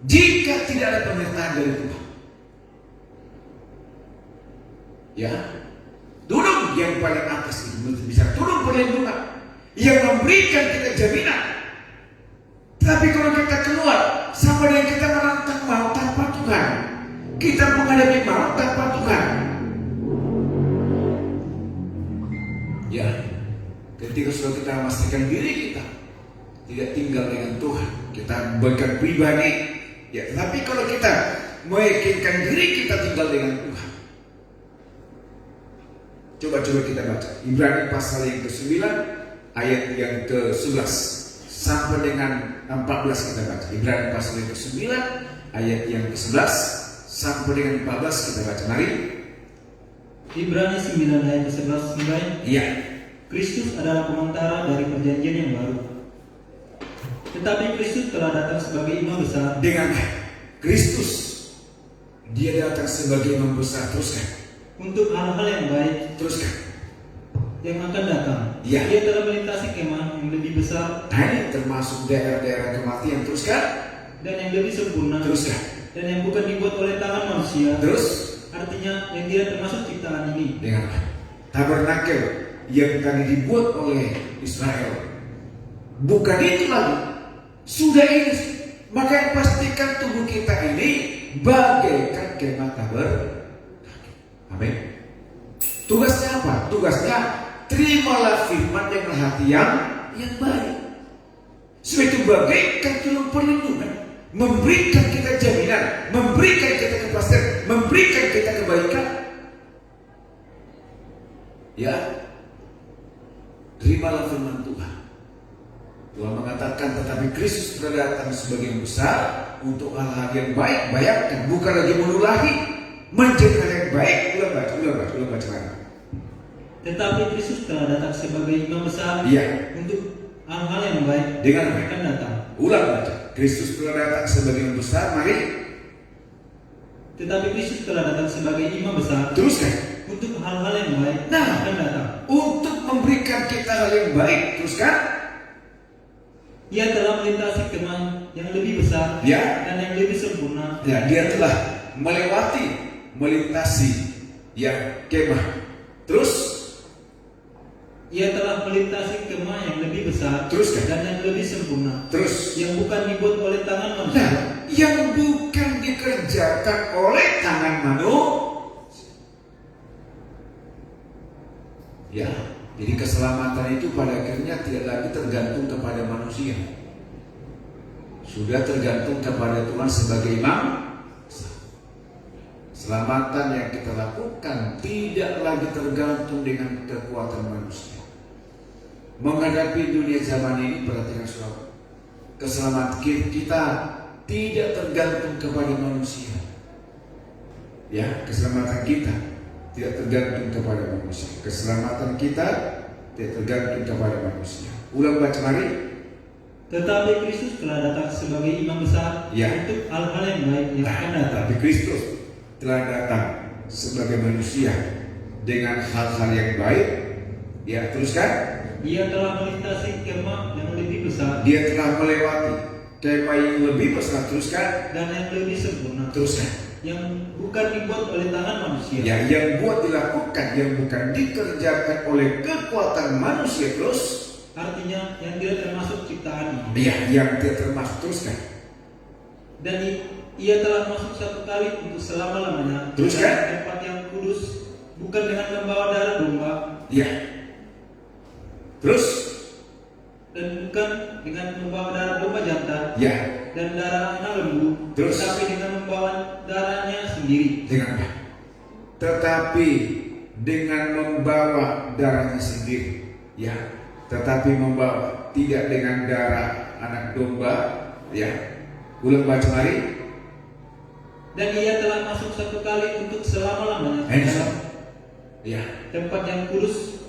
jika tidak ada penyertaan dari Tuhan. Ya, duduk yang paling atas itu bisa turun perlindungan yang memberikan kita jaminan. Tapi kalau kita keluar sama dengan kita menantang maut tanpa Tuhan, kita menghadapi maut tanpa Tuhan. Ya, ketika sudah kita memastikan diri kita tidak tinggal dengan Tuhan, kita bukan pribadi. Ya, tapi kalau kita meyakinkan diri kita tinggal dengan Tuhan. Coba kita baca Ibrani pasal yang ke-9 ayat yang ke-11 sampai dengan 14 kita baca. Ibrani pasal yang ke-9 ayat yang ke-11 sampai dengan 14 kita baca. Mari. Ibrani 9 ayat ke-11 sampai. Iya. Kristus adalah pengantara dari perjanjian yang baru. Tetapi Kristus telah datang sebagai imam besar. Dengan Kristus dia datang sebagai imam besar, teruskan. Untuk hal-hal yang baik, Teruskan. yang akan datang. Ya. Dia telah melintasi kemah yang lebih besar Nah, ini termasuk daerah-daerah kematian, teruskan. dan yang lebih sempurna, Teruskan. dan yang bukan dibuat oleh tangan manusia. Terus Artinya yang tidak termasuk ciptaan ini. dengan tabernakel yang tadi dibuat oleh Israel. Bukan itu lagi. Sudah ini. Maka pastikan tubuh kita ini bagaikan kemah tabernakel. Amin. Tugasnya apa? Tugasnya terimalah firman dengan hati yang baik. Sebab itu bagaikan tulung perlindungan, memberikan kita jaminan, memberikan kita kepastian, memberikan kita kebaikan. Ya, terimalah firman Tuhan. Tuhan mengatakan, tetapi Kristus telah datang sebagai yang besar untuk hal-hal yang baik. Bayangkan, bukan lagi menulahi, menjadi hal yang baik. Ulang baca lagi. Tetapi Kristus telah datang sebagai imam besar. Iya. Untuk hal-hal yang baik Dengan yang akan datang. Ulang baca. Kristus telah datang sebagai imam besar. Mari. Tetapi Kristus telah datang sebagai imam besar. Teruskan. Untuk hal-hal yang baik Nah. yang akan datang. Untuk memberikan kita hal yang baik. Teruskan. Ia telah melintasi kemah yang lebih besar Ya. dan yang lebih sempurna. Ya, dia telah melintasi ya kemah. Terus Ia telah melintasi kemah yang lebih besar Teruskan. dan yang lebih sempurna. Terus Yang bukan dibuat oleh tangan manusia. nah, yang bukan dikerjakan oleh tangan manusia. Ya, jadi keselamatan itu pada akhirnya tidak lagi tergantung kepada manusia. Sudah tergantung kepada Tuhan sebagai imam. Keselamatan yang kita lakukan tidak lagi tergantung dengan kekuatan manusia. Menghadapi dunia zaman ini, perhatikan saudara, keselamatan kita tidak tergantung kepada manusia. Ya, keselamatan kita tidak tergantung kepada manusia. Keselamatan kita tidak tergantung kepada manusia. Ulang baca mari. Tetapi Kristus telah datang sebagai imam besar Ya. untuk hal-hal yang baik yang akan datang. Tapi Kristus telah datang sebagai manusia dengan hal-hal yang baik. Ya, teruskan. Ia telah melintasi kemah yang lebih besar Dia telah melewati kemah yang lebih besar. Teruskan. dan yang lebih sempurna. Teruskan. Yang bukan dibuat oleh tangan manusia. Ya, yang buat dilakukan, yang bukan dikerjakan oleh kekuatan manusia. Terus. Artinya yang tidak termasuk ciptaan ini. Ya, yang tidak termasuk. Teruskan. Dan ia telah masuk satu kali untuk selama-lamanya Teruskan. ke tempat yang kudus, bukan dengan membawa darah domba Ya. Terus. dan bukan dengan membawa darah domba jantan Ya. dan darah anak lembu, Terus. tetapi dengan membawa darahnya sendiri. Dengan apa? Tetapi dengan membawa darahnya sendiri. Ya. Tetapi membawa, tidak dengan darah anak domba. Ya. Ulang baca mari. Dan ia telah masuk satu kali untuk selama-lamanya ke Hands dalam up. Ya. tempat yang kudus,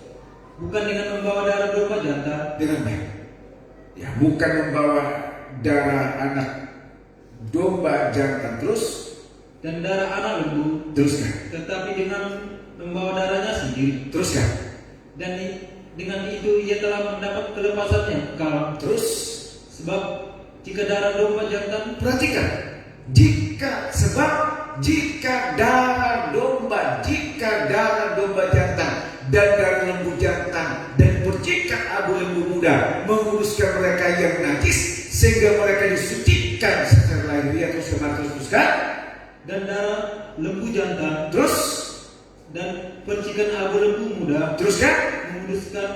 bukan dengan membawa darah domba jantan Dengan baik. Ya, bukan membawa darah anak domba jantan. Terus. dan darah anak lembu, Teruskan. tetapi dengan membawa darahnya sendiri. Teruskan. Dan dengan itu ia telah mendapat kelepasan yang kekal. Terus. Sebab jika darah domba jantan Perhatikan. Jika darah domba jantan dan darah lembu jantan dan percikan abu lembu muda menguruskan mereka yang najis sehingga mereka disucikan secara lahiriah. Teruskan. dan darah lembu jantan Terus. dan percikan abu lembu muda Teruskan. menguduskan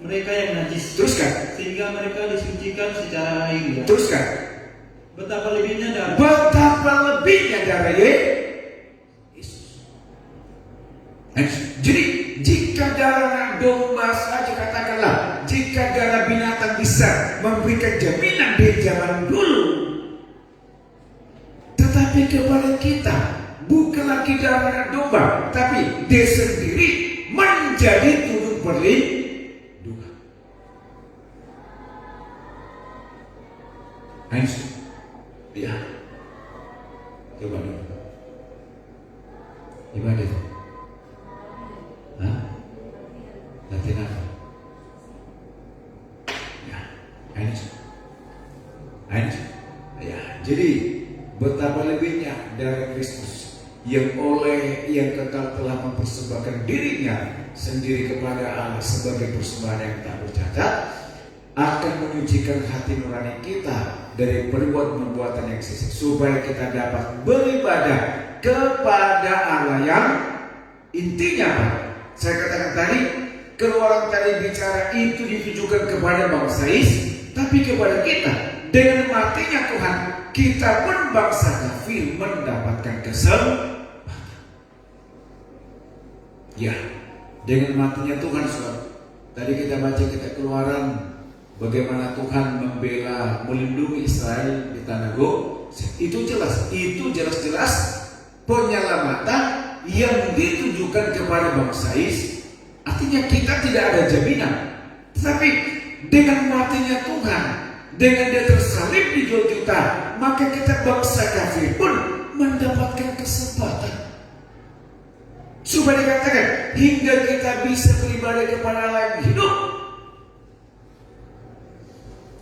mereka yang najis, Teruskan. sehingga mereka disucikan secara lahiriah. Teruskan. Betapa lebihnya darah. Betapa lebihnya darah Yesus. Jadi jika darah domba saja, katakanlah, jika darah binatang bisa memberikan jaminan di zaman dulu, tetapi kepada kita bukan lagi darah domba, tapi dia sendiri menjadi turun perlindungan. Ya, coba dulu. Gimana itu? Hah? Latihan apa? Ya, ya. Jadi betapa lebihnya darah Kristus yang kekal telah mempersembahkan dirinya sendiri kepada Allah sebagai persembahan yang tak bercacat, akan menyucikan hati nurani kita dari perbuatan-perbuatan yang sisik, supaya kita dapat beribadah kepada Allah yang intinya apa? Saya katakan tadi, Keluaran tadi bicara itu ditujukan kepada bangsa Israel, tapi kepada kita dengan matinya Tuhan, kita pun bangsa kafir mendapatkan kesempatan. Ya, dengan matinya Tuhan, saudara. Tadi kita baca kitab Keluaran, bagaimana Tuhan membela, melindungi Israel di tanah Goshen. Itu jelas penyelamatan yang ditujukan kepada bangsa Israel. Artinya kita tidak ada jaminan, tetapi dengan matinya Tuhan, dengan dia tersalib di Golgota, maka kita bangsa kafir pun mendapatkan kesempatan. Supaya dikatakan hingga kita bisa beribadah kepada Allah yang hidup.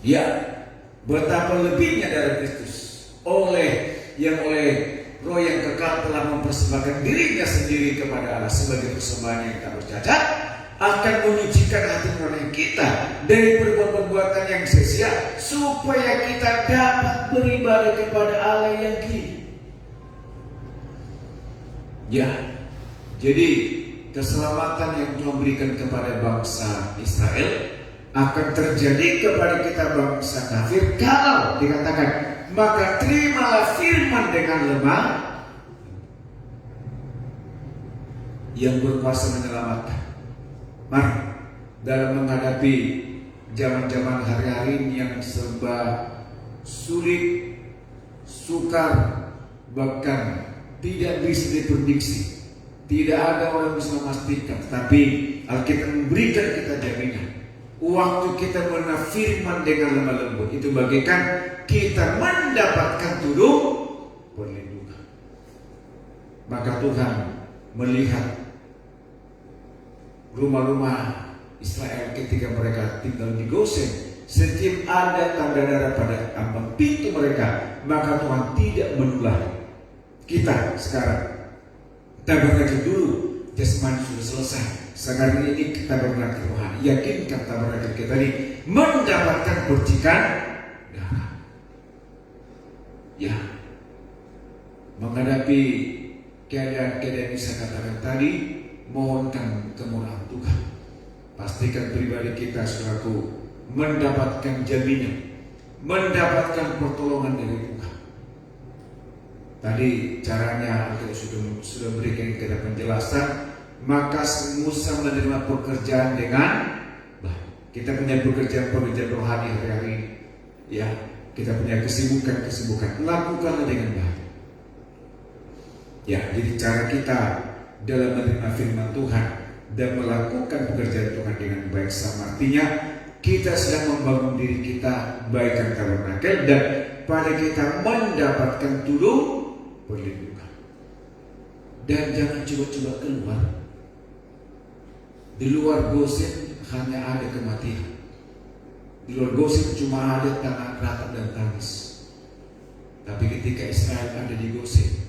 Ya, betapa lebihnya darah Kristus oleh Roh yang kekal telah mempersembahkan dirinya sendiri kepada Allah sebagai persembahan yang tak bercacat, akan menyucikan hati nurani kita dari perbuatan-perbuatan yang sia-sia, supaya kita dapat beribadah kepada Allah yang hidup. Ya, jadi keselamatan yang Tuhan berikan kepada bangsa Israel akan terjadi kepada kita bangsa kafir kalau dikatakan, maka terimalah firman dengan lemah yang berkuasa menyelamatkan. Mari dalam menghadapi zaman-zaman hari-hari ini yang serba sulit, sukar, bahkan tidak bisa diprediksi, tidak ada orang bisa memastikan, tapi Alkitab memberikan kita jaminan. Waktu kita menerima firman dengan lemah lembut, itu bagaikan kita mendapatkan turun perlindungan. Maka Tuhan melihat rumah-rumah Israel ketika mereka tinggal di Goshen, setiap ada tanda darah pada ambang pintu mereka, maka Tuhan tidak menulah kita sekarang. Tabernakel dulu jasmani sudah selesai. Sekarang ini kita tabernakel rohani. Yakinkan tabernakel kita ini mendapatkan percikan darah. Ya, menghadapi keadaan-keadaan yang saya katakan tadi, mohonkan kemurahan Tuhan. Pastikan pribadi kita selaku mendapatkan jaminan, mendapatkan pertolongan dari Tuhan. Tadi caranya kita sudah berikan kita penjelasan. Maka Musa menerima pekerjaan dengan baik. Kita punya pekerjaan rohani hari-hari ini. Ya, kita punya kesibukan. Lakukanlah dengan baik. Ya, jadi cara kita dalam menerima firman Tuhan dan melakukan pekerjaan Tuhan dengan baik, sama artinya kita sedang membangun diri kita baikkan tabernakel, dan pada kita mendapatkan turun perlindungan. Dan jangan coba-coba keluar. Di luar Goshen hanya ada kematian. Di luar Goshen cuma ada tangan ratap dan tangis. Tapi ketika Israel ada di Goshen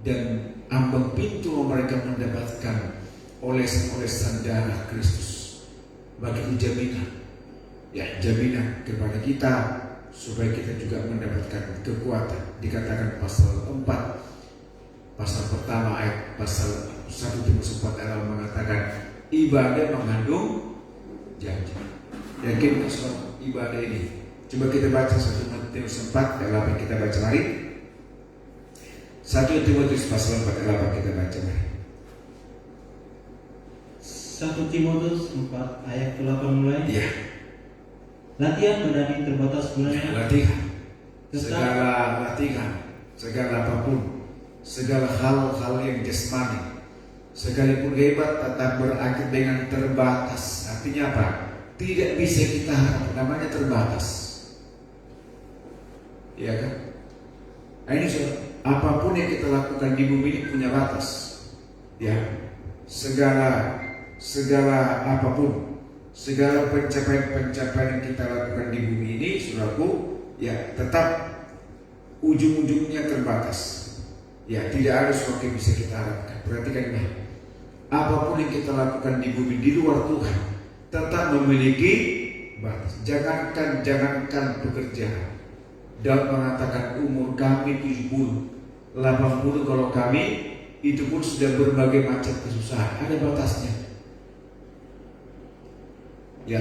dan ambang pintu mereka mendapatkan olesan darah Kristus, bagi jaminan, ya jaminan kepada kita supaya kita juga mendapatkan kekuatan. Dikatakan pasal 4, pasal pertama ayat pasal 1 Timotius 4 ayat mengatakan ibadah mengandung janji. Yakin soal ibadah ini? Coba kita baca 1 Timotius 4 ayat 8 kita baca mari. 1 Timotius pasal 4 ayat 8 kita baca mari. 1 Timotius 4 ayat 8 mulai. Iya. Latihan badani terbatas gunanya. Latihan. Segala latihan, segala apapun, segala hal-hal yang jasmani, sekalipun hebat tetap berakhir dengan terbatas. Artinya apa? Tidak bisa kita harap, namanya terbatas. Iya kan? Nah, ini apapun yang kita lakukan di bumi ini punya batas. Ya, segala apapun, segala pencapaian yang kita lakukan di bumi ini, saudaraku, ya tetap ujung-ujungnya terbatas. Ya, tidak ada sesuatu yang bisa kita harapkan. Perhatikan ini. Apapun yang kita lakukan di bumi di luar Tuhan tetap memiliki batas. Jangankan pekerjaan. Daud mengatakan umur kami 70, 80 kalau kami, itu pun sudah berbagai macam kesusahan. Ada batasnya. Ya,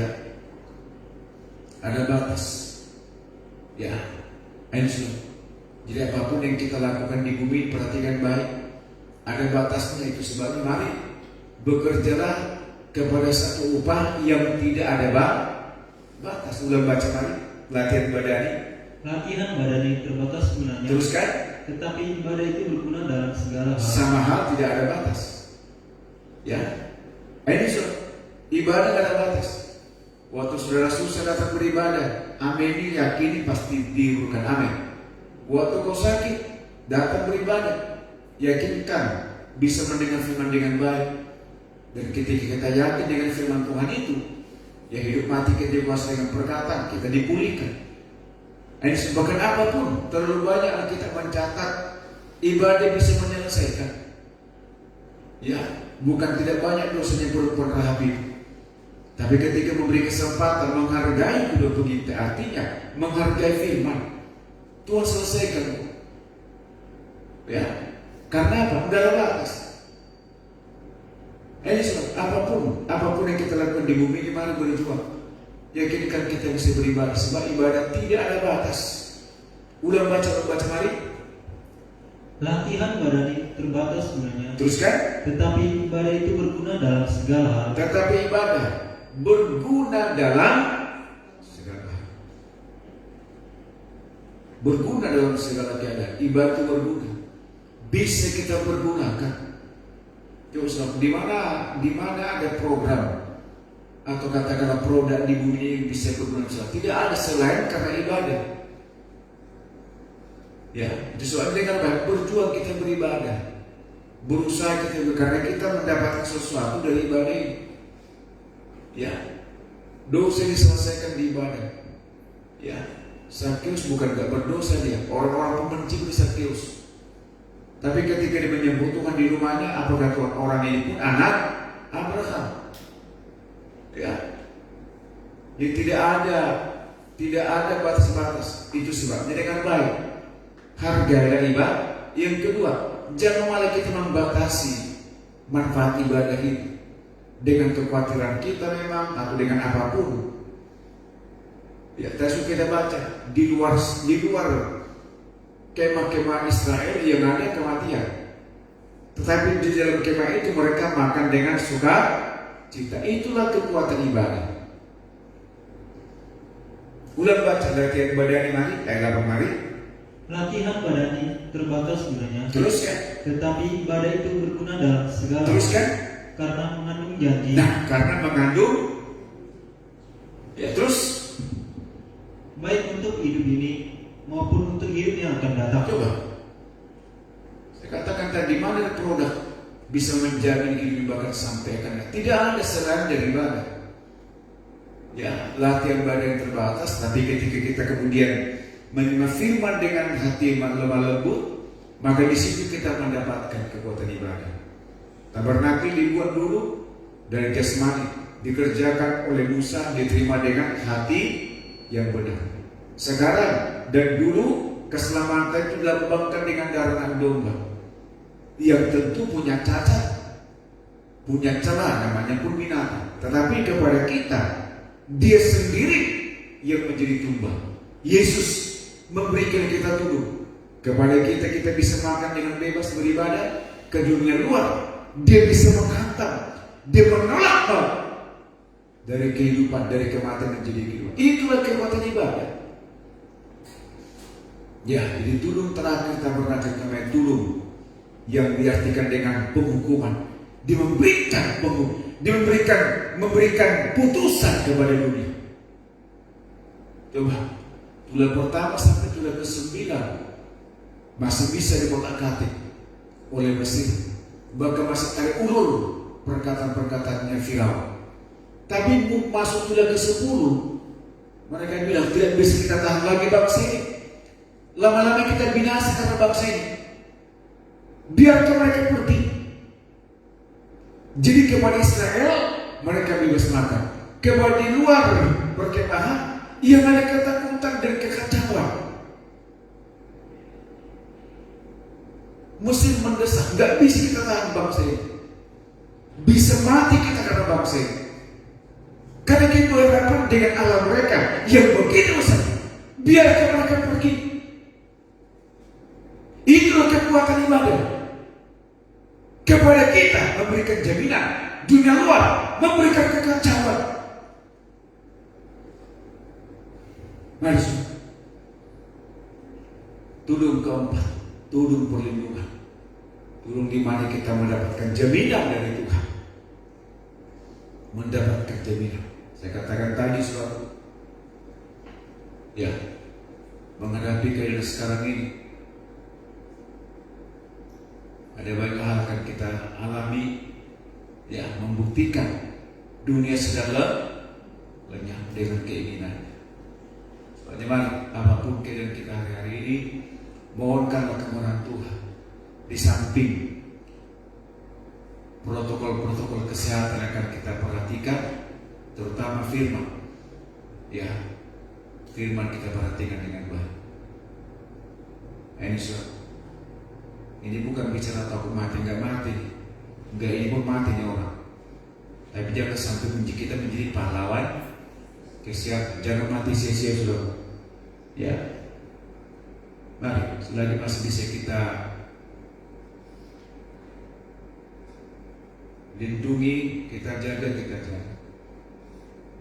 ada batas. Ya, jadi apapun yang kita lakukan di bumi, perhatikan baik. Ada batasnya, itu sebabnya mari bekerjalah kepada satu upah yang tidak ada batas. Ulang baca mari. Latihan badani. Latihan badani terbatas gunanya. Teruskan. Tetapi ibadah itu berguna dalam segala hal. Sama hal tidak ada batas. Ya, ini ibadah tidak ada batas. Waktu saudara susah datang beribadah, amin, yakini pasti diurunkan, amin. Waktu kau sakit datang beribadah, yakinkan bisa mendengar firman dengan baik. Dan ketika kita yakin dengan firman Tuhan itu, ya hidup mati kita dikuasai dengan perkataan, kita dipulihkan. Ini sebabkan apapun, terlalu banyak kita mencatat ibadah bisa menyelesaikan. Ya, bukan tidak banyak dosanya perempuan Rahab itu. Tapi ketika memberi kesempatan menghargai kedua pengintai, artinya menghargai firman, Tuhan selesaikan. Ya, karena apa? Tidak ada batas. Ini apapun yang kita lakukan di bumi ini, mari berjuang. Yakinkan kita bisa beribadah, sebab ibadah tidak ada batas. Ulang baca mari. Latihan badani terbatas gunanya. Teruskan. Tetapi ibadah itu berguna dalam segala hal. Tetapi ibadah berguna dalam segala hal. Berguna dalam segala keadaan. Ibadah itu berguna. Bisa kita pergunakan. Coba di mana ada program atau katakanlah produk di bumi yang bisa berguna, tidak ada selain karena ibadah. Ya, itu soal dengan baik berjuang kita beribadah, berusaha kita karena kita mendapatkan sesuatu dari ibadah ini. Ya, dosa diselesaikan di ibadah. Ya, Zakheus bukan gak berdosa dia, orang-orang pembenci Zakheus. Tapi ketika dia menyebut Tuhan di rumahnya, apakah Tuhan orang ini pun anak Abraham? Ya, yang tidak ada batas-batas. Itu sebabnya dengan baik hargailah ibadah. Yang kedua, jangan malah kita membatasi manfaat ibadah itu dengan kekhawatiran kita memang atau dengan apapun. Ya, terus kita baca di luar kemah-kemah Israel yang ada kematian, tetapi di dalam kemah itu mereka makan dengan sukacita. Itulah kekuatan ibadah. Ulang baca latihan badani mari, ayat 8 mari. Latihan badani terbatas gunanya. Teruskan. Tetapi ibadah itu berguna dalam segala. Teruskan. Karena mengandung janji. Nah, karena mengandung. Ya, terus. Baik untuk hidup ini maupun untuk hidup yang akan datang. Coba. Saya katakan tadi, mana produk bisa menjamin hidup bahkan sampai akan. Tidak ada selain dari ibadah. Ya, latihan ibadah yang terbatas. Tapi ketika kita kemudian menerima firman dengan hati yang lemah lembut, maka di situ kita mendapatkan kekuatan ibadah. Tabernakel dibuat dulu dari jasmani, dikerjakan oleh Musa, diterima dengan hati yang benar. Sekarang dan dulu keselamatan itu dilambangkan dengan darah anak domba, yang tentu punya cacat, punya celah, namanya pun binatang. Tetapi kepada kita, Dia sendiri yang menjadi tumbal. Yesus memberikan kita tuduh kepada kita bisa makan dengan bebas beribadah ke dunia luar. Dia bisa menghantam, dia menolak maut dari kehidupan, dari kematian menjadi kehidupan. Itulah kekuatan ibadah. Ya, jadi tulung terakhir tabernakel namanya tulung yang diartikan dengan penghukuman. Dia memberikan putusan kepada dunia. Coba, tulah pertama sampai tulah ke-9 masih bisa dikotak-atik oleh Mesir. Bahkan masih tarik ulur perkataan-perkataannya Firaun. Tapi masuk tulah ke-10, mereka bilang tidak bisa kita tahan lagi bangsa ini. Lama-lama kita binasa karena bangsa ini. Biarkan mereka pergi. Jadi kepada Israel mereka bebas makan. Kepada di luar perkemahan yang ada ketakutan dan kekacauan. Mesir mendesak, nggak bisa kita tahan bangsa ini. Bisa mati kita karena bangsa ini. Karena kita berhadapan dengan Allah mereka yang begitu besar. Biarkan mereka pergi. Itulah kekuatan ibadah. Kepada kita memberikan jaminan, dunia luar memberikan kekacauan. Mari, tulung keempat, tulung perlindungan. Tulung di mana kita mendapatkan jaminan dari Tuhan. Mendapatkan jaminan. Saya katakan tadi suatu, ya, menghadapi keadaan sekarang ini. Ada banyak hal akan kita alami, ya, membuktikan dunia sedang lenyap dengan keinginan. Bagaimana apapun keadaan kita hari-hari ini, mohonkanlah kemurahan Tuhan. Di samping protokol-protokol kesehatan akan kita perhatikan, terutama firman, ya, firman kita perhatikan dengan baik. Ini bukan bicara takut mati, nggak mati, nggak, ini pun matinya orang. Tapi jangan sampai kita menjadi pahlawan kesehatan. Jangan mati sia-sia, saudara. Ya, mari selagi masih bisa kita lindungi, kita jaga,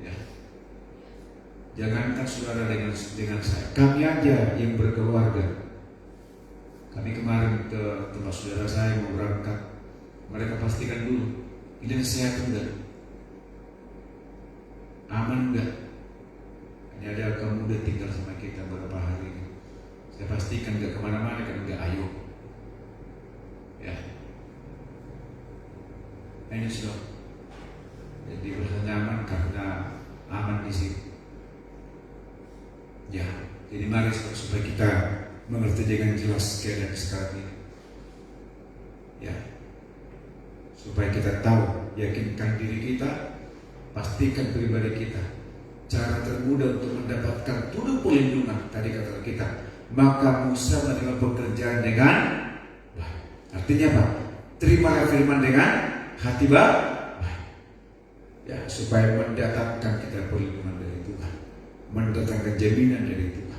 ya. Jangankan saudara dengan saya, kami aja yang berkeluarga. Kami kemarin ke tempat saudara saya mau berangkat, mereka pastikan dulu ini sehat enggak, aman enggak. Hanya ada kamu udah tinggal sama kita beberapa hari ini, saya pastikan enggak kemana-mana, kan enggak, ayo, ya. Ini sudah jadi berasa nyaman karena aman di sini. Ya, jadi mari supaya kita mengerti dengan jelas keadaan sekarang ini, ya, supaya kita tahu, yakinkan diri kita, pastikan pribadi kita. Cara termudah untuk mendapatkan tulung perlindungan tadi kata kita, maka Musa menerima pekerjaan dengan baik. Artinya apa? Terimalah firman dengan hati baik, ya, supaya mendatangkan kita perlindungan dari Tuhan, mendatangkan jaminan dari Tuhan.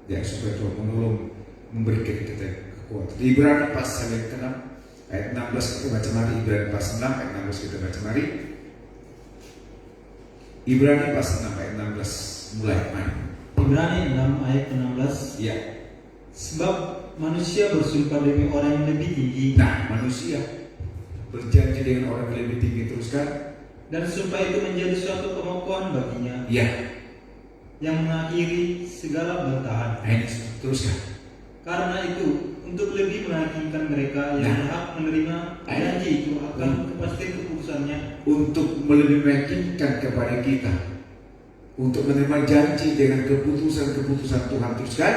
Ya, supaya Tuhan menolong, memberikan kita kekuatan. Di Ibrani pasal yang ke-6 ayat 16 kita baca mari. Ibrani pasal 6 ayat 16 kita baca mari. Ibrani pasal 6 ayat 16 mulai, mari. Ibrani 6 ayat 16. Ya. Sebab manusia bersumpah demi orang yang lebih tinggi. Nah, manusia berjanji dengan orang yang lebih tinggi, teruskan. Dan sumpah itu menjadi suatu pengakuan baginya. Ya. Yang mengakhiri segala bantahan. Ini teruskan. Karena itu, untuk lebih meyakinkan mereka yang berhak menerima janji itu akan kepastian keputusannya. Untuk lebih meyakinkan kepada kita untuk menerima janji dengan keputusan Tuhan, teruskan.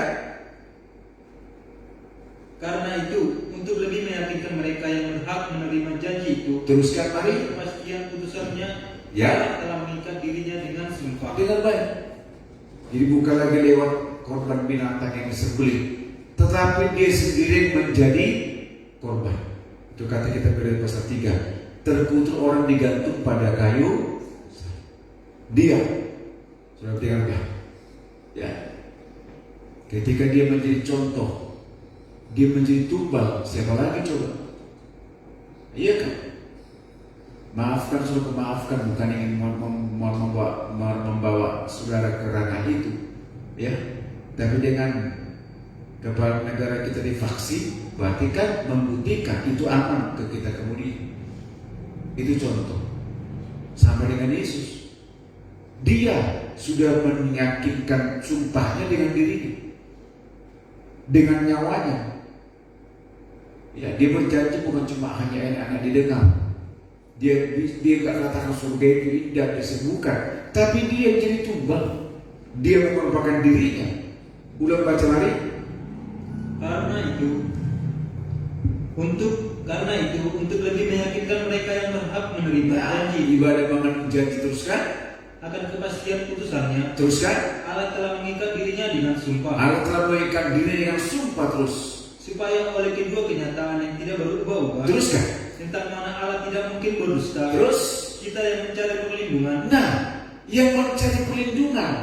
Karena itu, untuk lebih meyakinkan mereka yang berhak menerima janji itu, teruskan mari. kepastian putusannya, Ya, telah mengikat dirinya dengan sumpah. dengan baik. Jadi bukan lagi lewat korban binatang yang disembelih, tetapi dia sendiri menjadi korban. Itu kata kita pada pasal 3. Terkutuk orang digantung pada kayu. Dia sudah dengar, ya. Ketika dia menjadi contoh, dia menjadi tumbal, siapa lagi coba? Iya kan? Maafkan suruh maafkan, bukan ingin membawa saudara ke ranah itu, ya. Tapi dengan kepala negara kita divaksin, berarti kan membuktikan itu aman ke kita kemudian. Itu contoh. Sama dengan Yesus, dia sudah meyakinkan sumpahnya dengan dirinya, dengan nyawanya. Ya, dia berjanji bukan cuma hanya enak-enak didengar. Dia nggak katakan surga itu indah disembuhkan, tapi dia jadi tumbal. Dia mengorbankan dirinya. Ulang baca mari. Karena itu untuk lebih meyakinkan mereka yang berhak menerima janji, Ibadah mengenai janji teruskan. akan kepastian putusannya. Teruskan. Allah telah mengikat dirinya dengan sumpah. Allah telah mengikat dirinya dengan sumpah terus. Supaya oleh kedua kenyataan yang tidak berubah-ubah. Teruskan. Tentang mana Allah tidak mungkin berdusta. Terus. Kita yang mencari perlindungan. Nah, yang mencari perlindungan,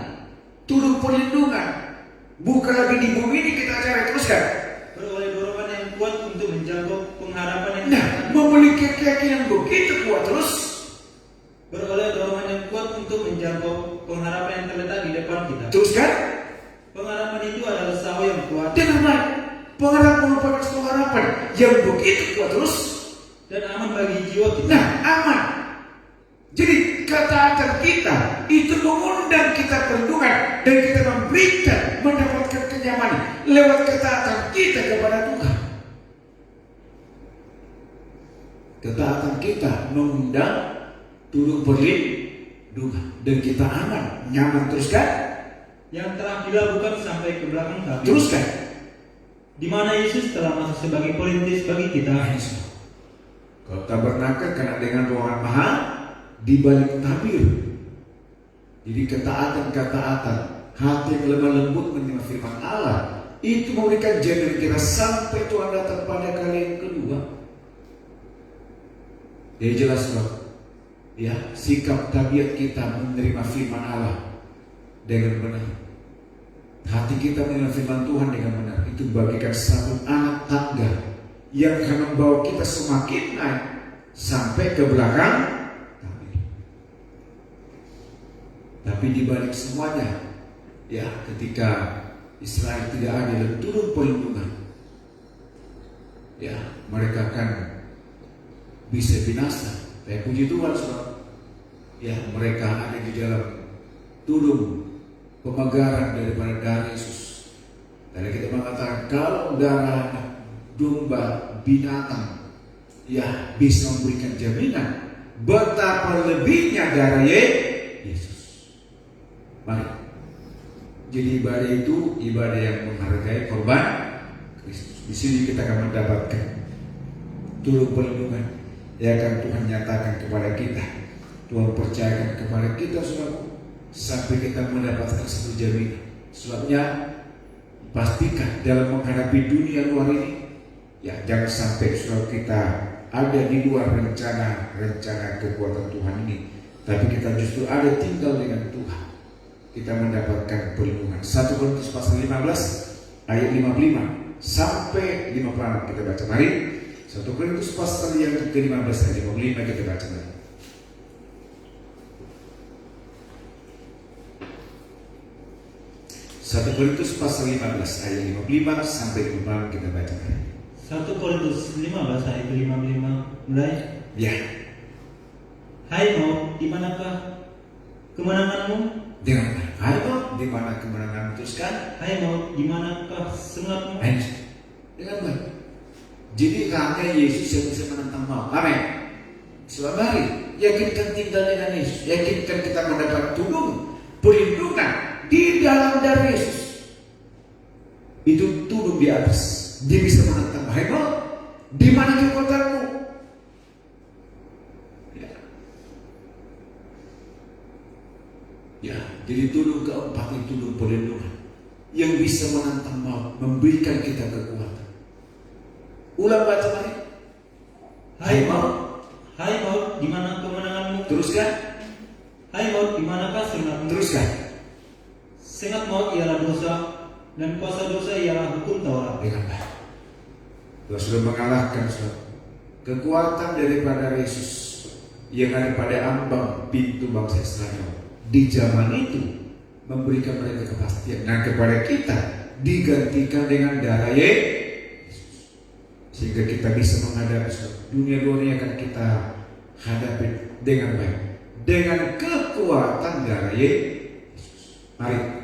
turun perlindungan, bukan lagi di bumi ini kita cari. Teruskan. Beroleh dorongan yang kuat untuk menjangkau pengharapan yang Nah, memiliki keyakinan begitu kuat terus. beroleh dorongan yang kuat untuk menjangkau pengharapan yang terletak di depan kita. Teruskan. Pengharapan itu adalah sahu yang kuat Dengan baik. Pengharapan merupakan suatu harapan yang begitu kuat terus. dan aman bagi jiwa kita. Nah, aman. Jadi ketaatan kita itu mengundang kita perlindungan dan kita memberikan, mendapatkan kenyamanan lewat ketaatan kita kepada Tuhan. Ketaatan kita mengundang turun perlindungan dan kita aman, nyaman. Teruskan. Yang telah dilakukan sampai ke belakang kami. Teruskan. Di mana Yesus telah masuk sebagai perintis bagi kita. Kalau tabernakel kena dengan ruangan mahal di balik tabir. Jadi ketaatan, hati yang lemah lembut menerima firman Allah, itu memberikan jaminan kita sampai Tuhan datang pada kali yang kedua. Jadi jelas loh, ya, sikap tabiat kita menerima firman Allah dengan benar. Hati kita menerima firman Tuhan dengan benar, itu bagikan satu anak tangga yang akan membawa kita semakin naik sampai ke belakang. Tapi di balik semuanya, ya, ketika Israel tidak ada dan turun perlindungan, ya, mereka akan bisa binasa. Tapi puji Tuhan, saudara, ya, mereka ada di dalam turun pemegaran daripada darah Yesus. Tadi kita mengatakan kalau darah domba binatang, ya, bisa memberikan jaminan, betapa lebihnya darah Yesus. Mari. Jadi ibadah itu ibadah yang menghargai korban Kristus. Di sini kita akan mendapatkan turun perlindungan yang akan Tuhan nyatakan kepada kita. Tuhan percayakan kepada kita, saudara, sampai kita mendapatkan satu jaminan. Sebabnya pastikan dalam menghadapi dunia luar ini, ya, jangan sampai saudara kita ada di luar rencana kekuatan Tuhan ini, tapi kita justru ada tinggal dengan Tuhan. Kita mendapatkan perlindungan. 1 Korintus pasal 15 ayat 55 sampai 56 kita baca. Mari. 1 Korintus pasal yang ke-15 ayat 55 kita baca. Mari. 1 Korintus pasal 15 ayat 55 sampai 56 kita baca. 1 Korintus 15 ayat 55 mulai. Ya. Hai maut, di manakah kemenanganmu? Dengan hai maut, di mana kemenangan? Teruskan. Hai maut, di manakah sengatmu? Dengan baik. Jadi hanya Yesus yang bisa menentang maut. Amin. Selamat hari. Yakinkan tinggal dengan Yesus. Yakinkan kita mendapat turun perlindungan di dalam darah Yesus. Itu turun di atas. Dia bisa menentang. Hai maut, di mana kekuatanmu? Ya, jadi turun keempat itu turun perlindungan yang bisa menantang maut, memberikan kita kekuatan. Ulang baca mari. Hai maut, di mana kemenanganmu? Teruskan. Hai maut, di manakah sengatmu? Teruskan. Sengat maut ialah dosa, dan kuasa dosa ialah hukum Taurat. Dengan baik. Kau sudah mengalahkan kekuatan daripada Yesus yang ada pada ambang pintu bangsa Israel. Di zaman itu memberikan mereka kepastian. Nah, kepada kita digantikan dengan darah Yesus, sehingga kita bisa menghadapi dunia akan kita hadapi dengan baik, dengan kekuatan darah Yesus. Mari,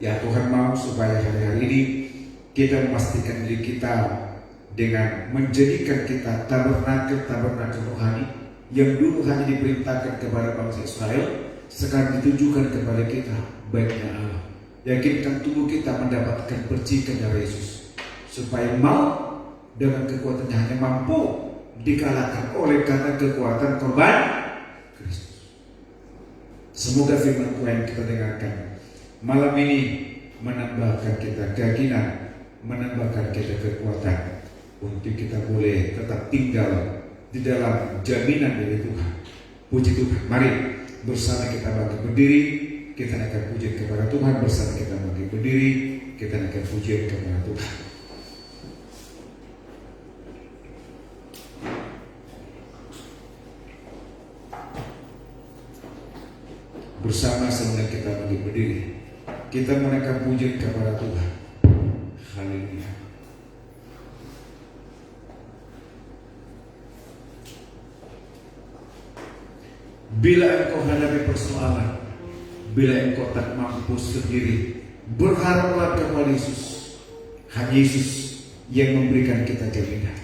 ya Tuhan mau supaya hari-hari ini kita memastikan diri kita dengan menjadikan kita tabernakel rohani yang dulu hanya diperintahkan kepada bangsa Israel, sekarang ditujukan kepada kita, baiknya Allah. Yakinkan tubuh kita mendapatkan percikan dari Yesus, supaya mau dengan kekuatannya hanya mampu dikalahkan oleh karena kekuatan korban Kristus. Semoga firman Tuhan yang kita dengarkan malam ini menambahkan kita keyakinan, menambahkan kita kekuatan untuk kita boleh tetap tinggal di dalam jaminan dari Tuhan. Puji Tuhan. Mari bersama kita bangkit berdiri, kita naikkan pujian kepada Tuhan. Bersama kita bangkit berdiri, kita naikkan pujian kepada Tuhan. Bersama semuanya kita bangkit berdiri, kita menaikkan pujian kepada Tuhan. Haleluya. Bila engkau hadapi persoalan, bila engkau tak mampu sendiri, berharaplah kepada Yesus. Hanya Yesus yang memberikan kita jaminan.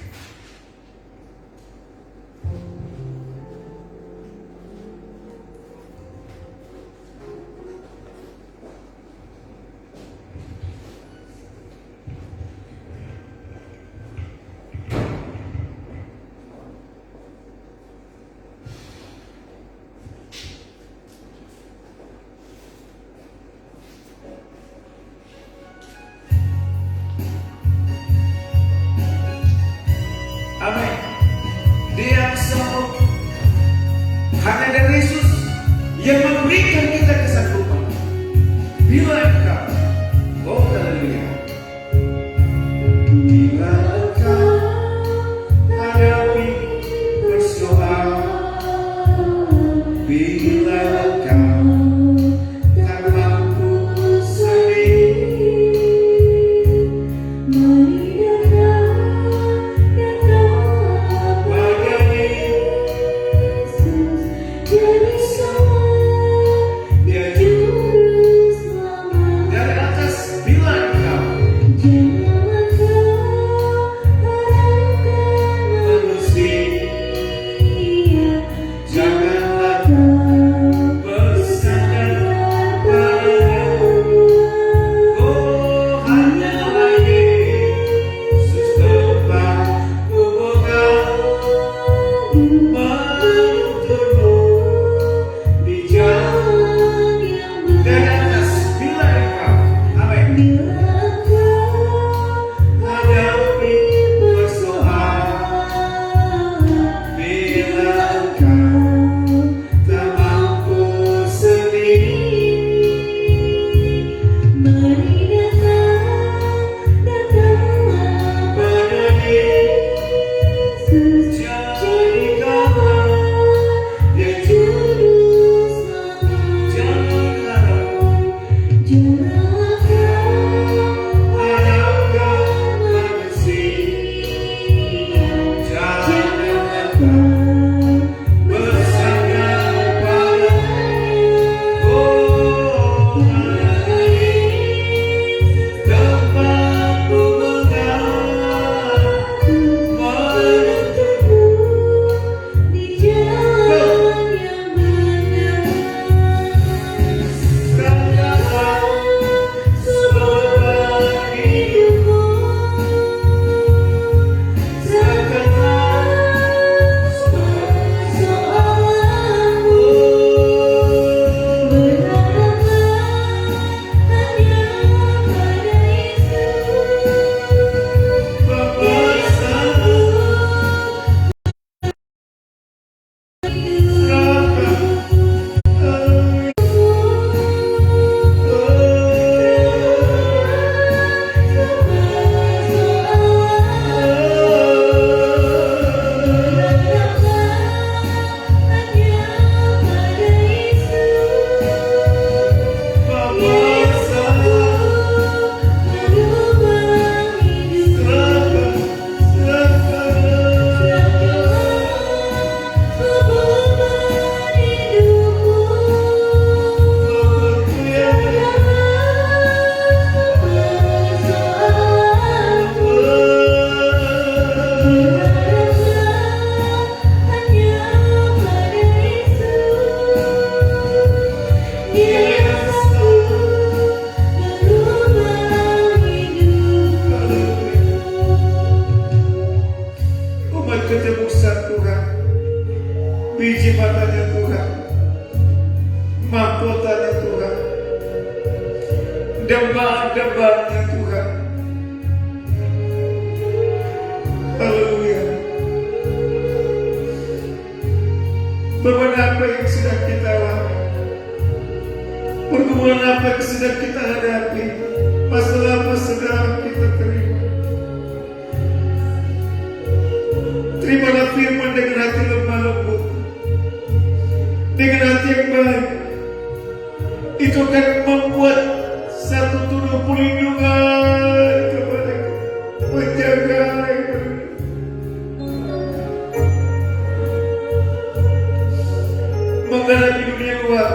Hanya dari Yesus yang memberikan kita kesanggupan. Bila engkau, oh haleluya, bila engkau hadapi persoalan, bila engkau tak mampu sendiri, Jadi semua dia juru selamat. biji matanya Tuhan, mahkotanya Tuhan, dambaan-dambaannya Tuhan. Haleluya. Beban apa yang sedang kita alami, pergumulan apa yang sedang kita hadapi, masalah apa sedang kita terima, terimalah firman dengan hati lemah lembut, dengan hati yang baik. Itu akan membuat satu turun perlindungan kepada kita, menjaga menghadapi dunia luar.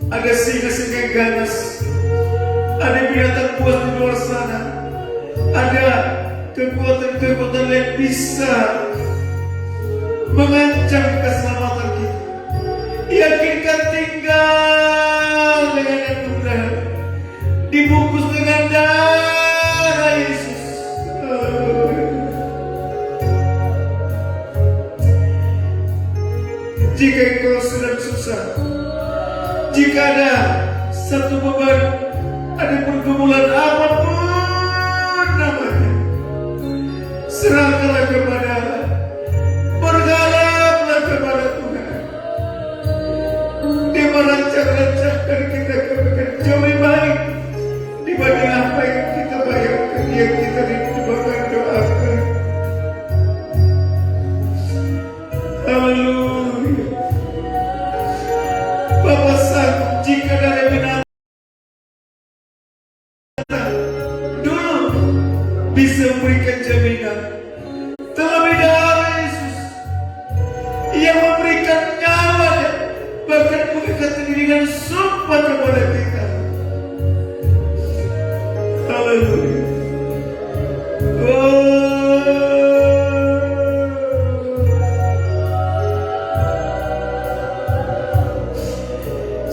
Ada singa-singa yang ganas, ada binatang buas di luar sana, ada kekuatan-kekuatan yang bisa mengancam keselamatan kita. Yakinkan tinggal dengan yang mudah, dibungkus dengan darah Yesus. Jika engkau sedang susah, jika ada satu beban, ada pergumulan apapun namanya, serahkanlah kepada Allah, berharaplah kepada Tuhan. Dia merancang-rancangkan kita kepada jauh lebih baik dibanding apa yang kita bayangkan, yang kita bahkan doakan. Haleluya. Bapa sanggup jika dari binatang dulu bisa memberikan jaminan, terlebih dahulu Yesus yang memberikan nyawa, bahkan memberikan diri dengan sumpah kepada kita. Haleluya.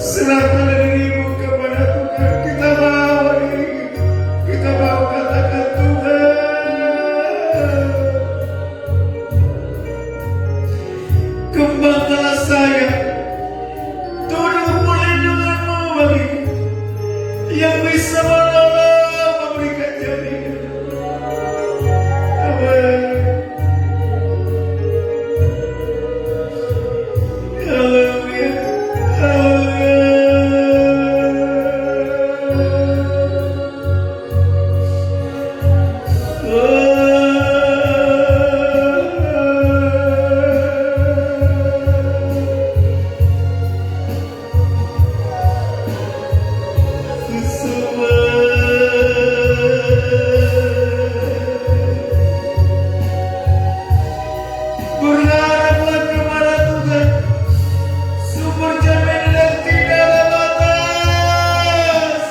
Serahkan dirimu kepada Tuhan. Kita bawa diri kita bawa katakan Tuhan, kembangkanlah saya, turun perlindunganmu bagiku, yang bisa menolong, memberikan jaminan. Amin. Haleluya. Berharaplah kepada Tuhan, sumber jaminan yang tidak ada batas.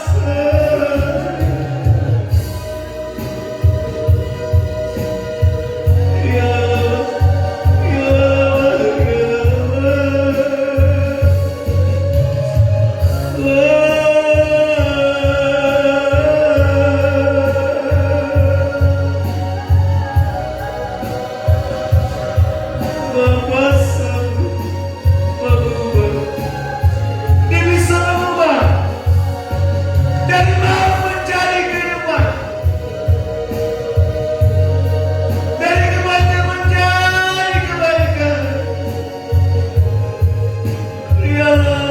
Ya Allah, ya Allah, ya Bapa sanggup mengubah. Dia bisa mengubah dari maut menjadi kehidupan, dari kebaikan menjadi kebaikan. Ya Allah,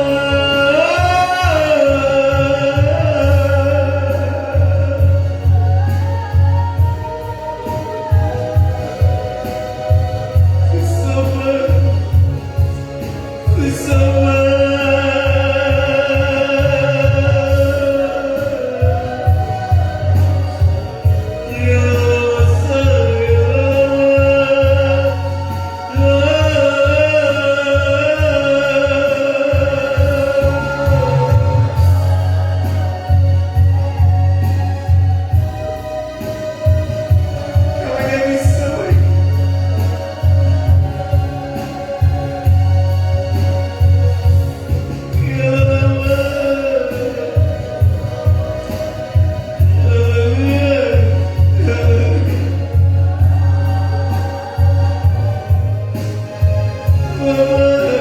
Bapa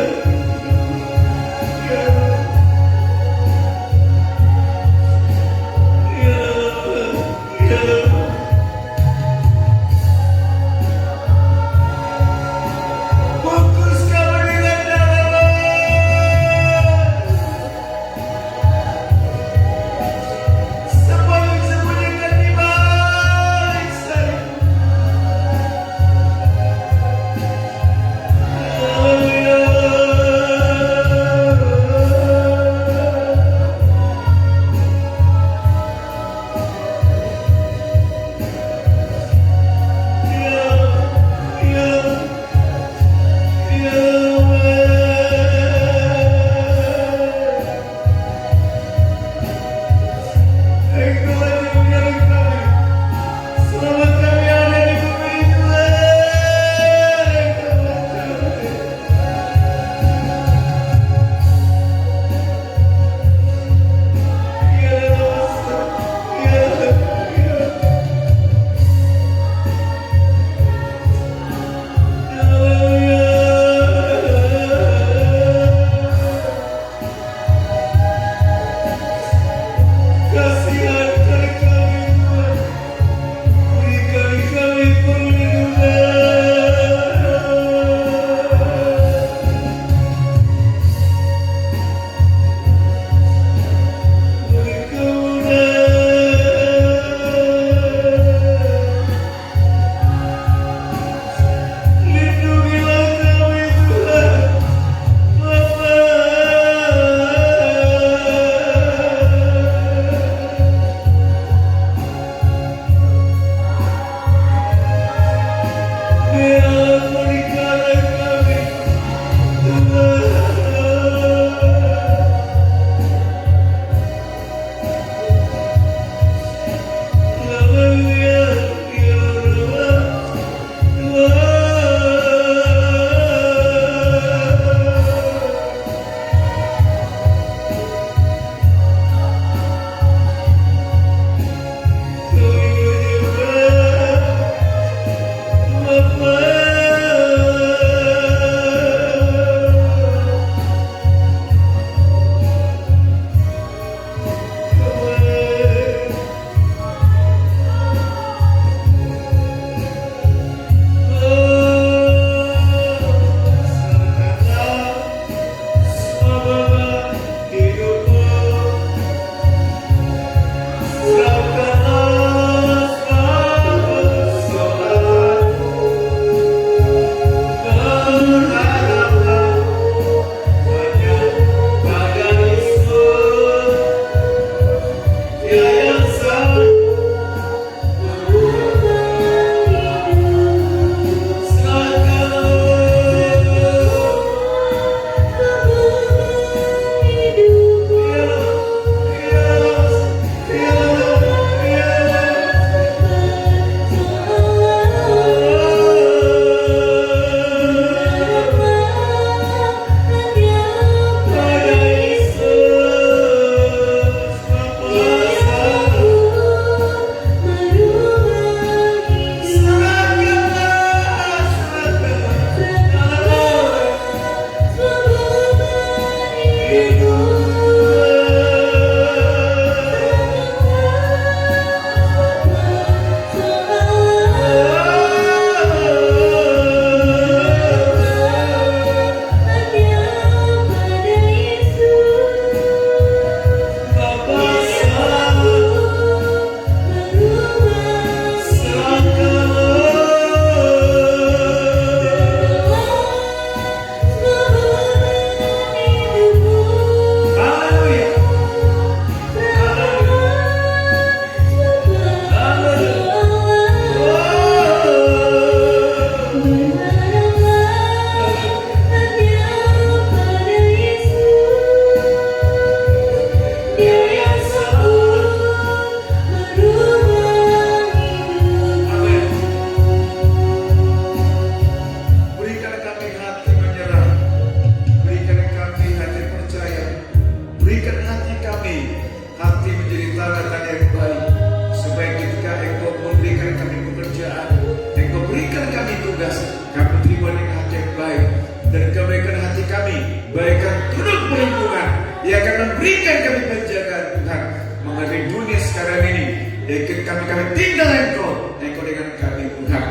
kami, bagaikan turut perlindungan. Ia akan memberikan kami penjagaan Tuhan mengenai dunia sekarang ini. Yakin kami tinggal Engkau dengan kami Tuhan.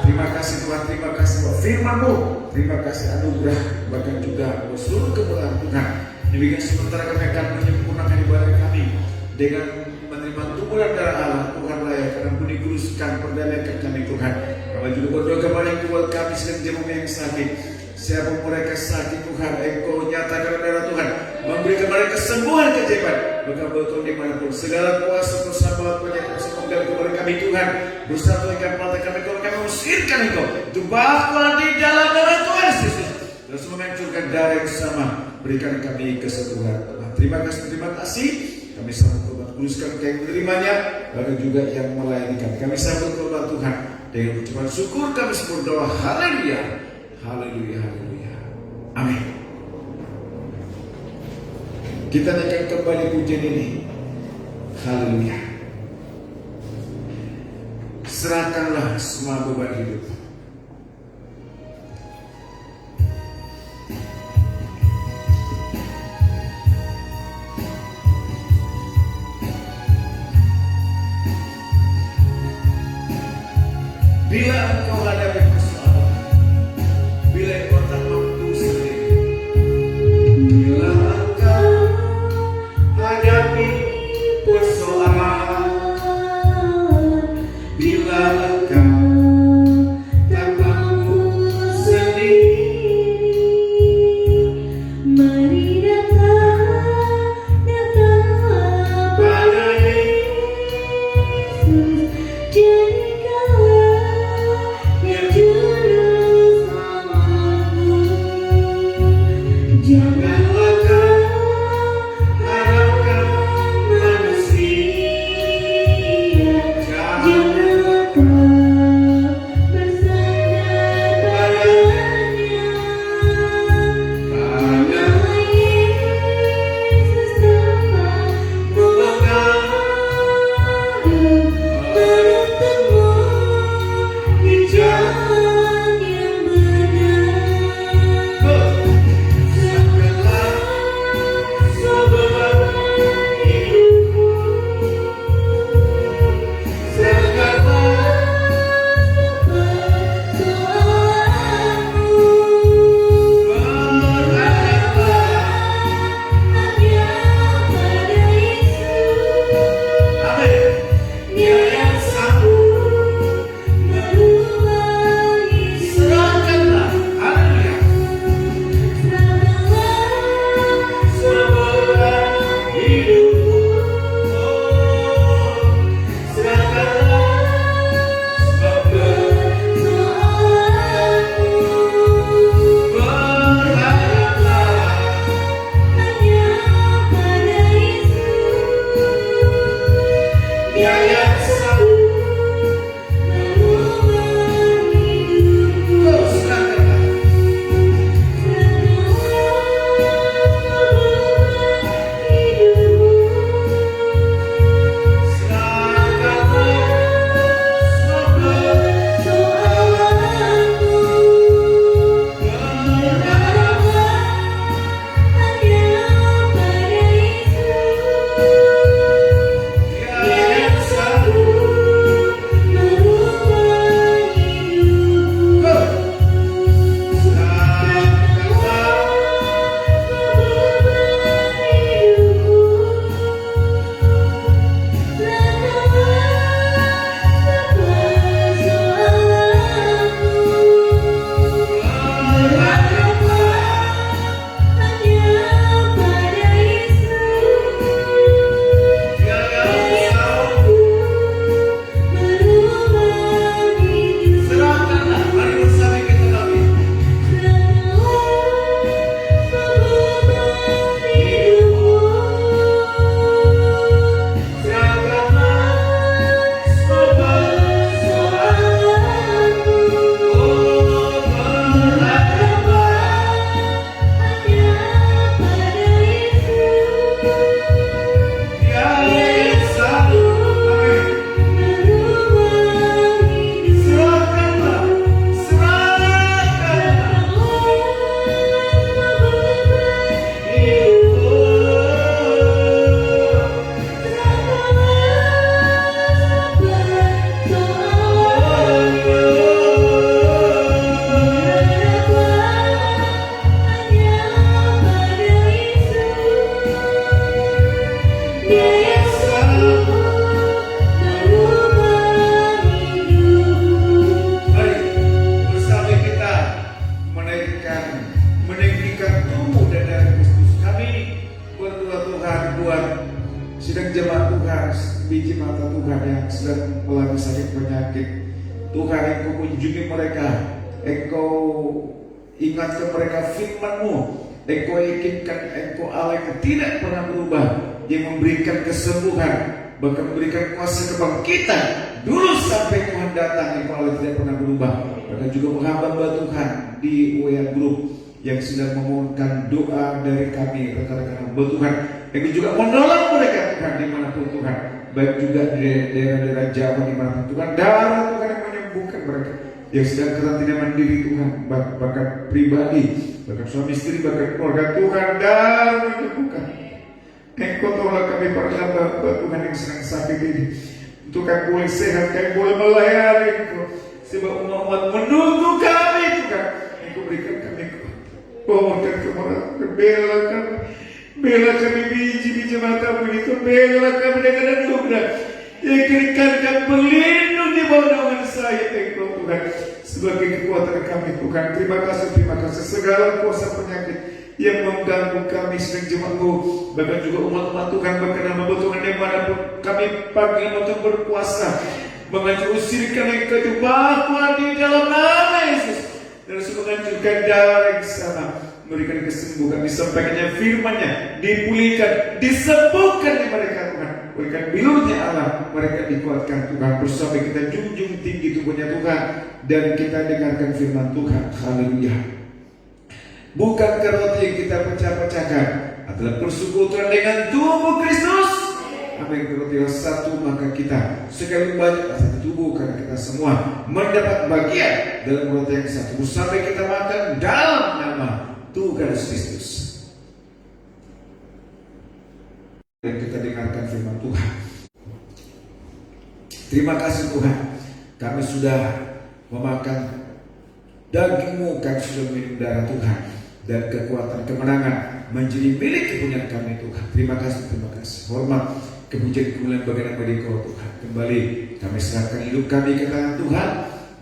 Terima kasih Tuhan, terima kasih buat firman-Mu, terima kasih anugerah, bahkan juga seluruh kemuliaan Tuhan. Demikian sementara kami akan menyempurnakan ibadah kami dengan menerima tubuhan darah Allah. Tuhan layak karena bunyi kuruskan perdamaikan kami Tuhan. Kami juga berdoa kembali buat kami sedang jemaah yang sakit. Siapa mereka sakit Tuhan, Engkau nyatakan darah Tuhan, memberi kepada kesembuhan keajaiban. Maka betul dimanapun segala kuasa bersama penyakit semoga kepada kami Tuhan bersatu dengan mata kami usirkan Engkau itu Bapa di dalam darah Tuhan Yesus. Terus menghancurkan darah yang sama, berikan kami kesembuhan Tuhan. Terima kasih. Kami sambut tobat kuduskan yang menerimanya, lalu juga yang melayani kami. Kami sambut tobat Tuhan dengan ucapan syukur kami berdoa. Haleluya, haleluya, haleluya. Amin. Kita naikkan kembali pujian ini. Haleluya. Serahkanlah semua beban hidup. Bila engkau hadapi persoalan, bila engkau tak mampu sendiri, bila engkau hadapi persoalan, bila engkau memberikan meninggikan tubuh dan darah Kristus. Kami berdoa Tuhan buat sidang jemaat Tuhan, biji mata Tuhan yang sedang mengalami sakit penyakit. Tuhan, Engkau kunjungi mereka, Engkau ingatkan mereka firman-Mu, Engkau yakinkan Engkau Allah yang tidak pernah berubah, yang memberikan kesembuhan, bahkan memberikan kuasa kebangkitan dulu sampai Tuhan datang. Engkau Allah tidak pernah berubah. Bahkan juga menghamba Tuhan di WA Group yang sedang memohonkan doa dari kami rekan-rekan hamba Tuhan, yang juga menolong mereka Tuhan dimanapun Tuhan, baik juga di daerah-daerah Jawa dimanapun Tuhan, darah Tuhan yang menyembuhkan mereka yang sedang karantina mandiri Tuhan, bahkan pribadi, bahkan suami istri, bahkan keluarga Tuhan, darah menyembuhkan. Engkau tolong kami para hamba Tuhan yang sedang sakit ini, untuk kami boleh sehat, kami boleh melayani Engkau, sebab umat menunggu kami Tuhan. Engkau berikan kami mohonkan kemurahan, bela kami biji-biji mata-Mu ini, bela kami dengan anugerah yang kirikan berlindung di bawah naungan saya Engkau Tuhan, sebagai kekuatan kami Tuhan. Terima kasih segala kuasa penyakit yang mengganggu kami sedang jemaat-Mu, bahkan juga umat-umat Tuhan, bahkan hamba Tuhan dimanapun kami pagi waktu berpuasa menghancurkan yang keju bahwa di dalam nama Yesus dan menghancurkan darah yang sama, memberikan kesembuhan, disampaikannya firman-Nya, dipulihkan, disembuhkan di mereka Tuhan, berikan bilurnya Allah, mereka dikuatkan Tuhan. Bersama kita junjung tinggi tubuhnya Tuhan, dan kita dengarkan firman Tuhan. Haleluya. Bukankah roti yang kita pecah-pecahkan adalah persekutuan dengan tubuh Kristus? Amin. Roti yang satu, maka kita sekali banyak satu tubuh, karena kita semua mendapat bagian dalam roti yang satu. Sampai kita makan dalam nama Tuhan Yesus Kristus. Dan kita dengarkan firman Tuhan. Terima kasih Tuhan, kami sudah memakan daging-Mu, kami sudah minum darah Tuhan, dan kekuatan kemenangan menjadi milik kepunyaan kami Tuhan. Terima kasih. Hormat, kepujian, kemuliaan bagi nama Engkau Tuhan. Kembali kami serahkan hidup kami ke tangan Tuhan,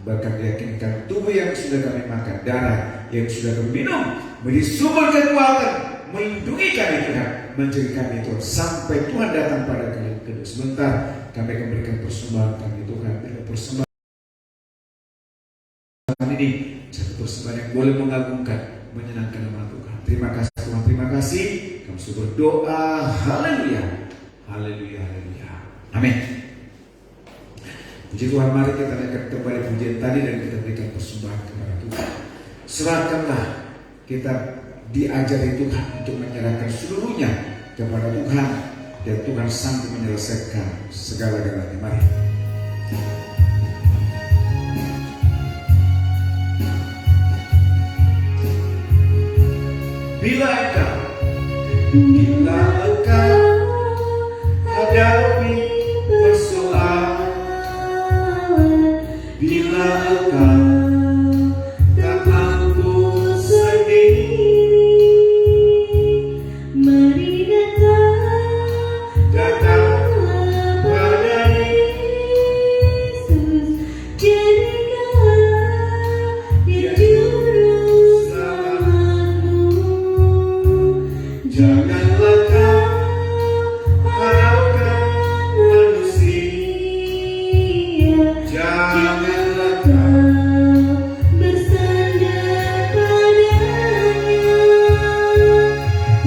bahkan yakinkan tubuh yang sudah kami makan, darah yang sudah kami minum, menjadi sumber kekuatan, melindungi kami Tuhan, menjaga kami Tuhan, sampai Tuhan datang pada kali kedua. Sebentar kami akan berikan persembahan kami Tuhan, dan persembahan ini satu persembahan yang boleh mengagumkan, menyenangkan nama Tuhan. Terima kasih Tuhan, terima kasih. Kami sudah berdoa. Haleluya, haleluya, haleluya. Amin. Puji Tuhan, mari kita naikkan kembali pujian tadi dan kita berikan persembahan kepada Tuhan. Serahkanlah, kita diajari Tuhan untuk menyerahkan seluruhnya kepada Tuhan, dan Tuhan sanggup menyelesaikan segala-galanya. Mari. Bila engkau hadapi persoalan, bila engkau tak mampu sendiri, mari datang pada Yesus, jadikanlah Dia juru selamatmu. Janganlah kau harapkan manusia, janganlah kau bersandar padanya.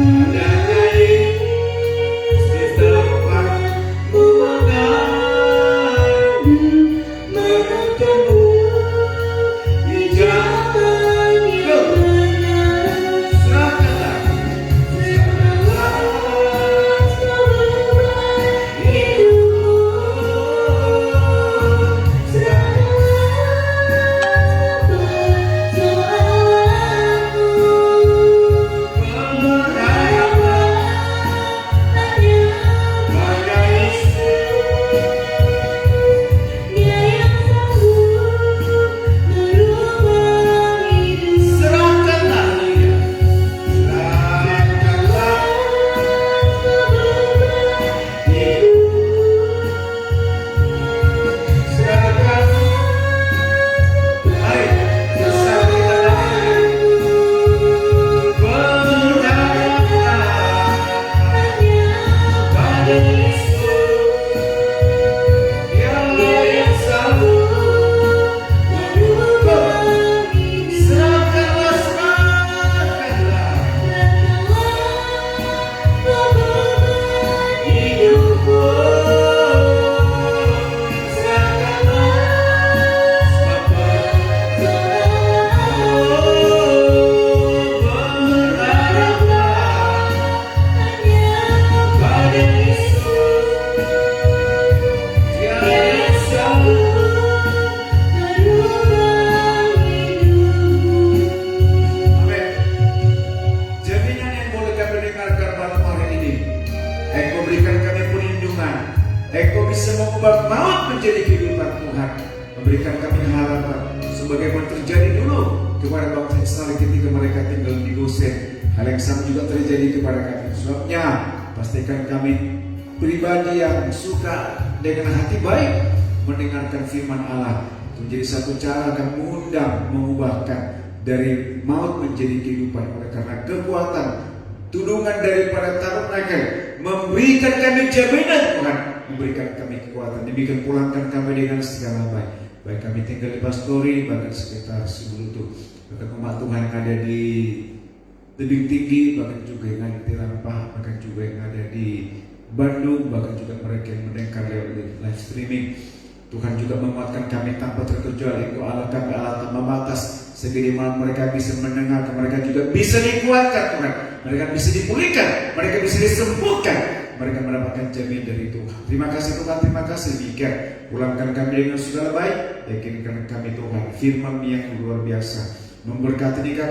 adanya di tempatmu mengadu, Menuntutmu di di jalan jalan yang benar. serahkanlah. mengubah maut menjadi kehidupan Tuhan. Memberikan kami harapan sebagaimana terjadi dulu kepada bangsa Israel ketika mereka tinggal di Gosen. Hal yang sama juga terjadi kepada kami. Sebabnya pastikan kami pribadi yang suka dengan hati baik mendengarkan firman Allah. Itu menjadi satu cara akan mengubahkan dari maut menjadi kehidupan. Oleh karena kekuatan tudungan daripada tabernakel memberikan kami jaminan Tuhan, memberikan kami kekuatan, demikian pulangkan kami dengan segala baik. Baik kami tinggal di Pastori, bahkan sekitar Siburutu, bahkan umat Tuhan yang ada di Tebing Tinggi, bahkan juga yang ada di Rampah, bahkan juga yang ada di Bandung, bahkan juga mereka yang mendengar lewat live streaming. Tuhan juga menguatkan kami tanpa terkecuali. Engkau Allah kami, Allah tanpa batas. Segini malam mereka bisa mendengar, mereka juga bisa dikuatkan Tuhan. Mereka bisa dipulihkan, mereka bisa disembuhkan, mereka mendapatkan jaminan dari Tuhan. Terima kasih Tuhan, terima kasih. Demikian pulangkan kami dengan segala baik. Yakinkan kami Tuhan, firman yang luar biasa memberkati nikah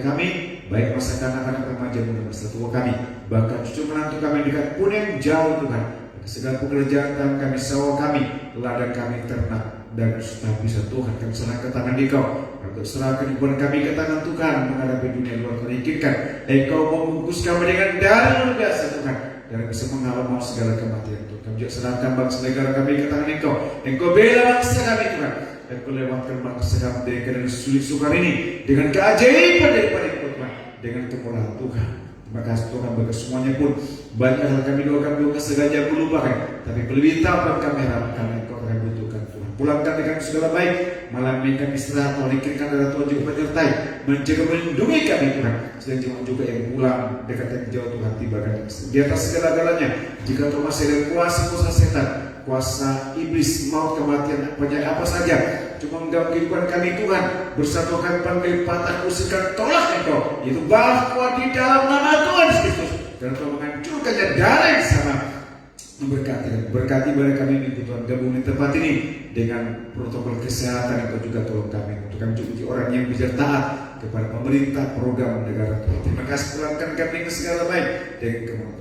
kami, baik masa kanak-kanak, remaja, muda, masa tua kami, bahkan cucu menantu kami dekat pun yang jauh Tuhan. Segala pekerjaan kami, sawah kami, ladang kami, ternak dan sudah bisa Tuhan kami serahkan ke tangan Engkau. Untuk serahkan kepada kami ke tangan Tuhan menghadapi dunia luar menginginkan. Engkau membungkus kami dengan darah luar biasa Tuhan, dan bisa menghalau mau segala kematian Tuhan. Kami juga serahkan bangsa negara kami ke tangan Engkau. Engkau bela bangsa kami Tuhan. Engkau lewatkan bangsa kami dari keadaan sulit sukar ini dengan keajaiban daripada Engkau Tuhan, dengan kemurahan Tuhan. Terima kasih Tuhan, bagi semuanya pun banyak hal kami doakan sengaja melupakan, tapi lebih tahu kami harapkan Engkau akan butuhkan Tuhan. Pulangkan dengan segala baik, malam ini kami istirahat, memikirkan darah Tuhan juga menyertai, menjaga melindungi kami Tuhan. Sedang juga yang pulang dekat yang jauh Tuhan tibakan di atas segala-galanya. Jika Tuhan masih ada kuasa setan, kuasa iblis, maut, kematian, penyakit apa saja, cuma mengganggu kehidupan kami Tuhan, bersatukan panggil patah usirkan tolak Engkau, yaitu bahwa di dalam nama Tuhan Kristus, dan Tuhan menghancurkannya darah yang sama. Berkati pada kami minggu Tuhan, gabung di tempat ini dengan protokol kesehatan yang Kau juga tolong kami, untuk kami juga orang yang bisa taat kepada pemerintah, program negara Tuhan. Terima kasih, pulangkan kami ke segala baik, dan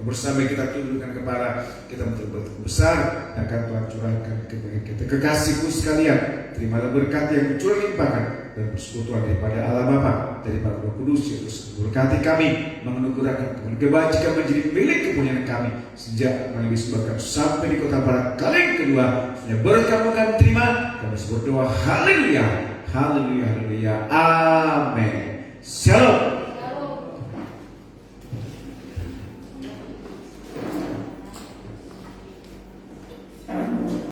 bersama kita tundukkan kepala kita betul-betul besar, akan Tuhan curahkan kepada kita. Kekasihku sekalian, terimalah berkat yang curah limpahkan dan persekutuan daripada Allah Bapa, daripada Roh Kudus, Yesus berkati kami, menganugerahkan kebajikan menjadi milik kepunyaan kami sejak kami disebutkan sampai di kota Barat kali yang kedua. Hanya berkat kami terima, kami berdoa haleluya, haleluya, haleluya, amin. Shalom.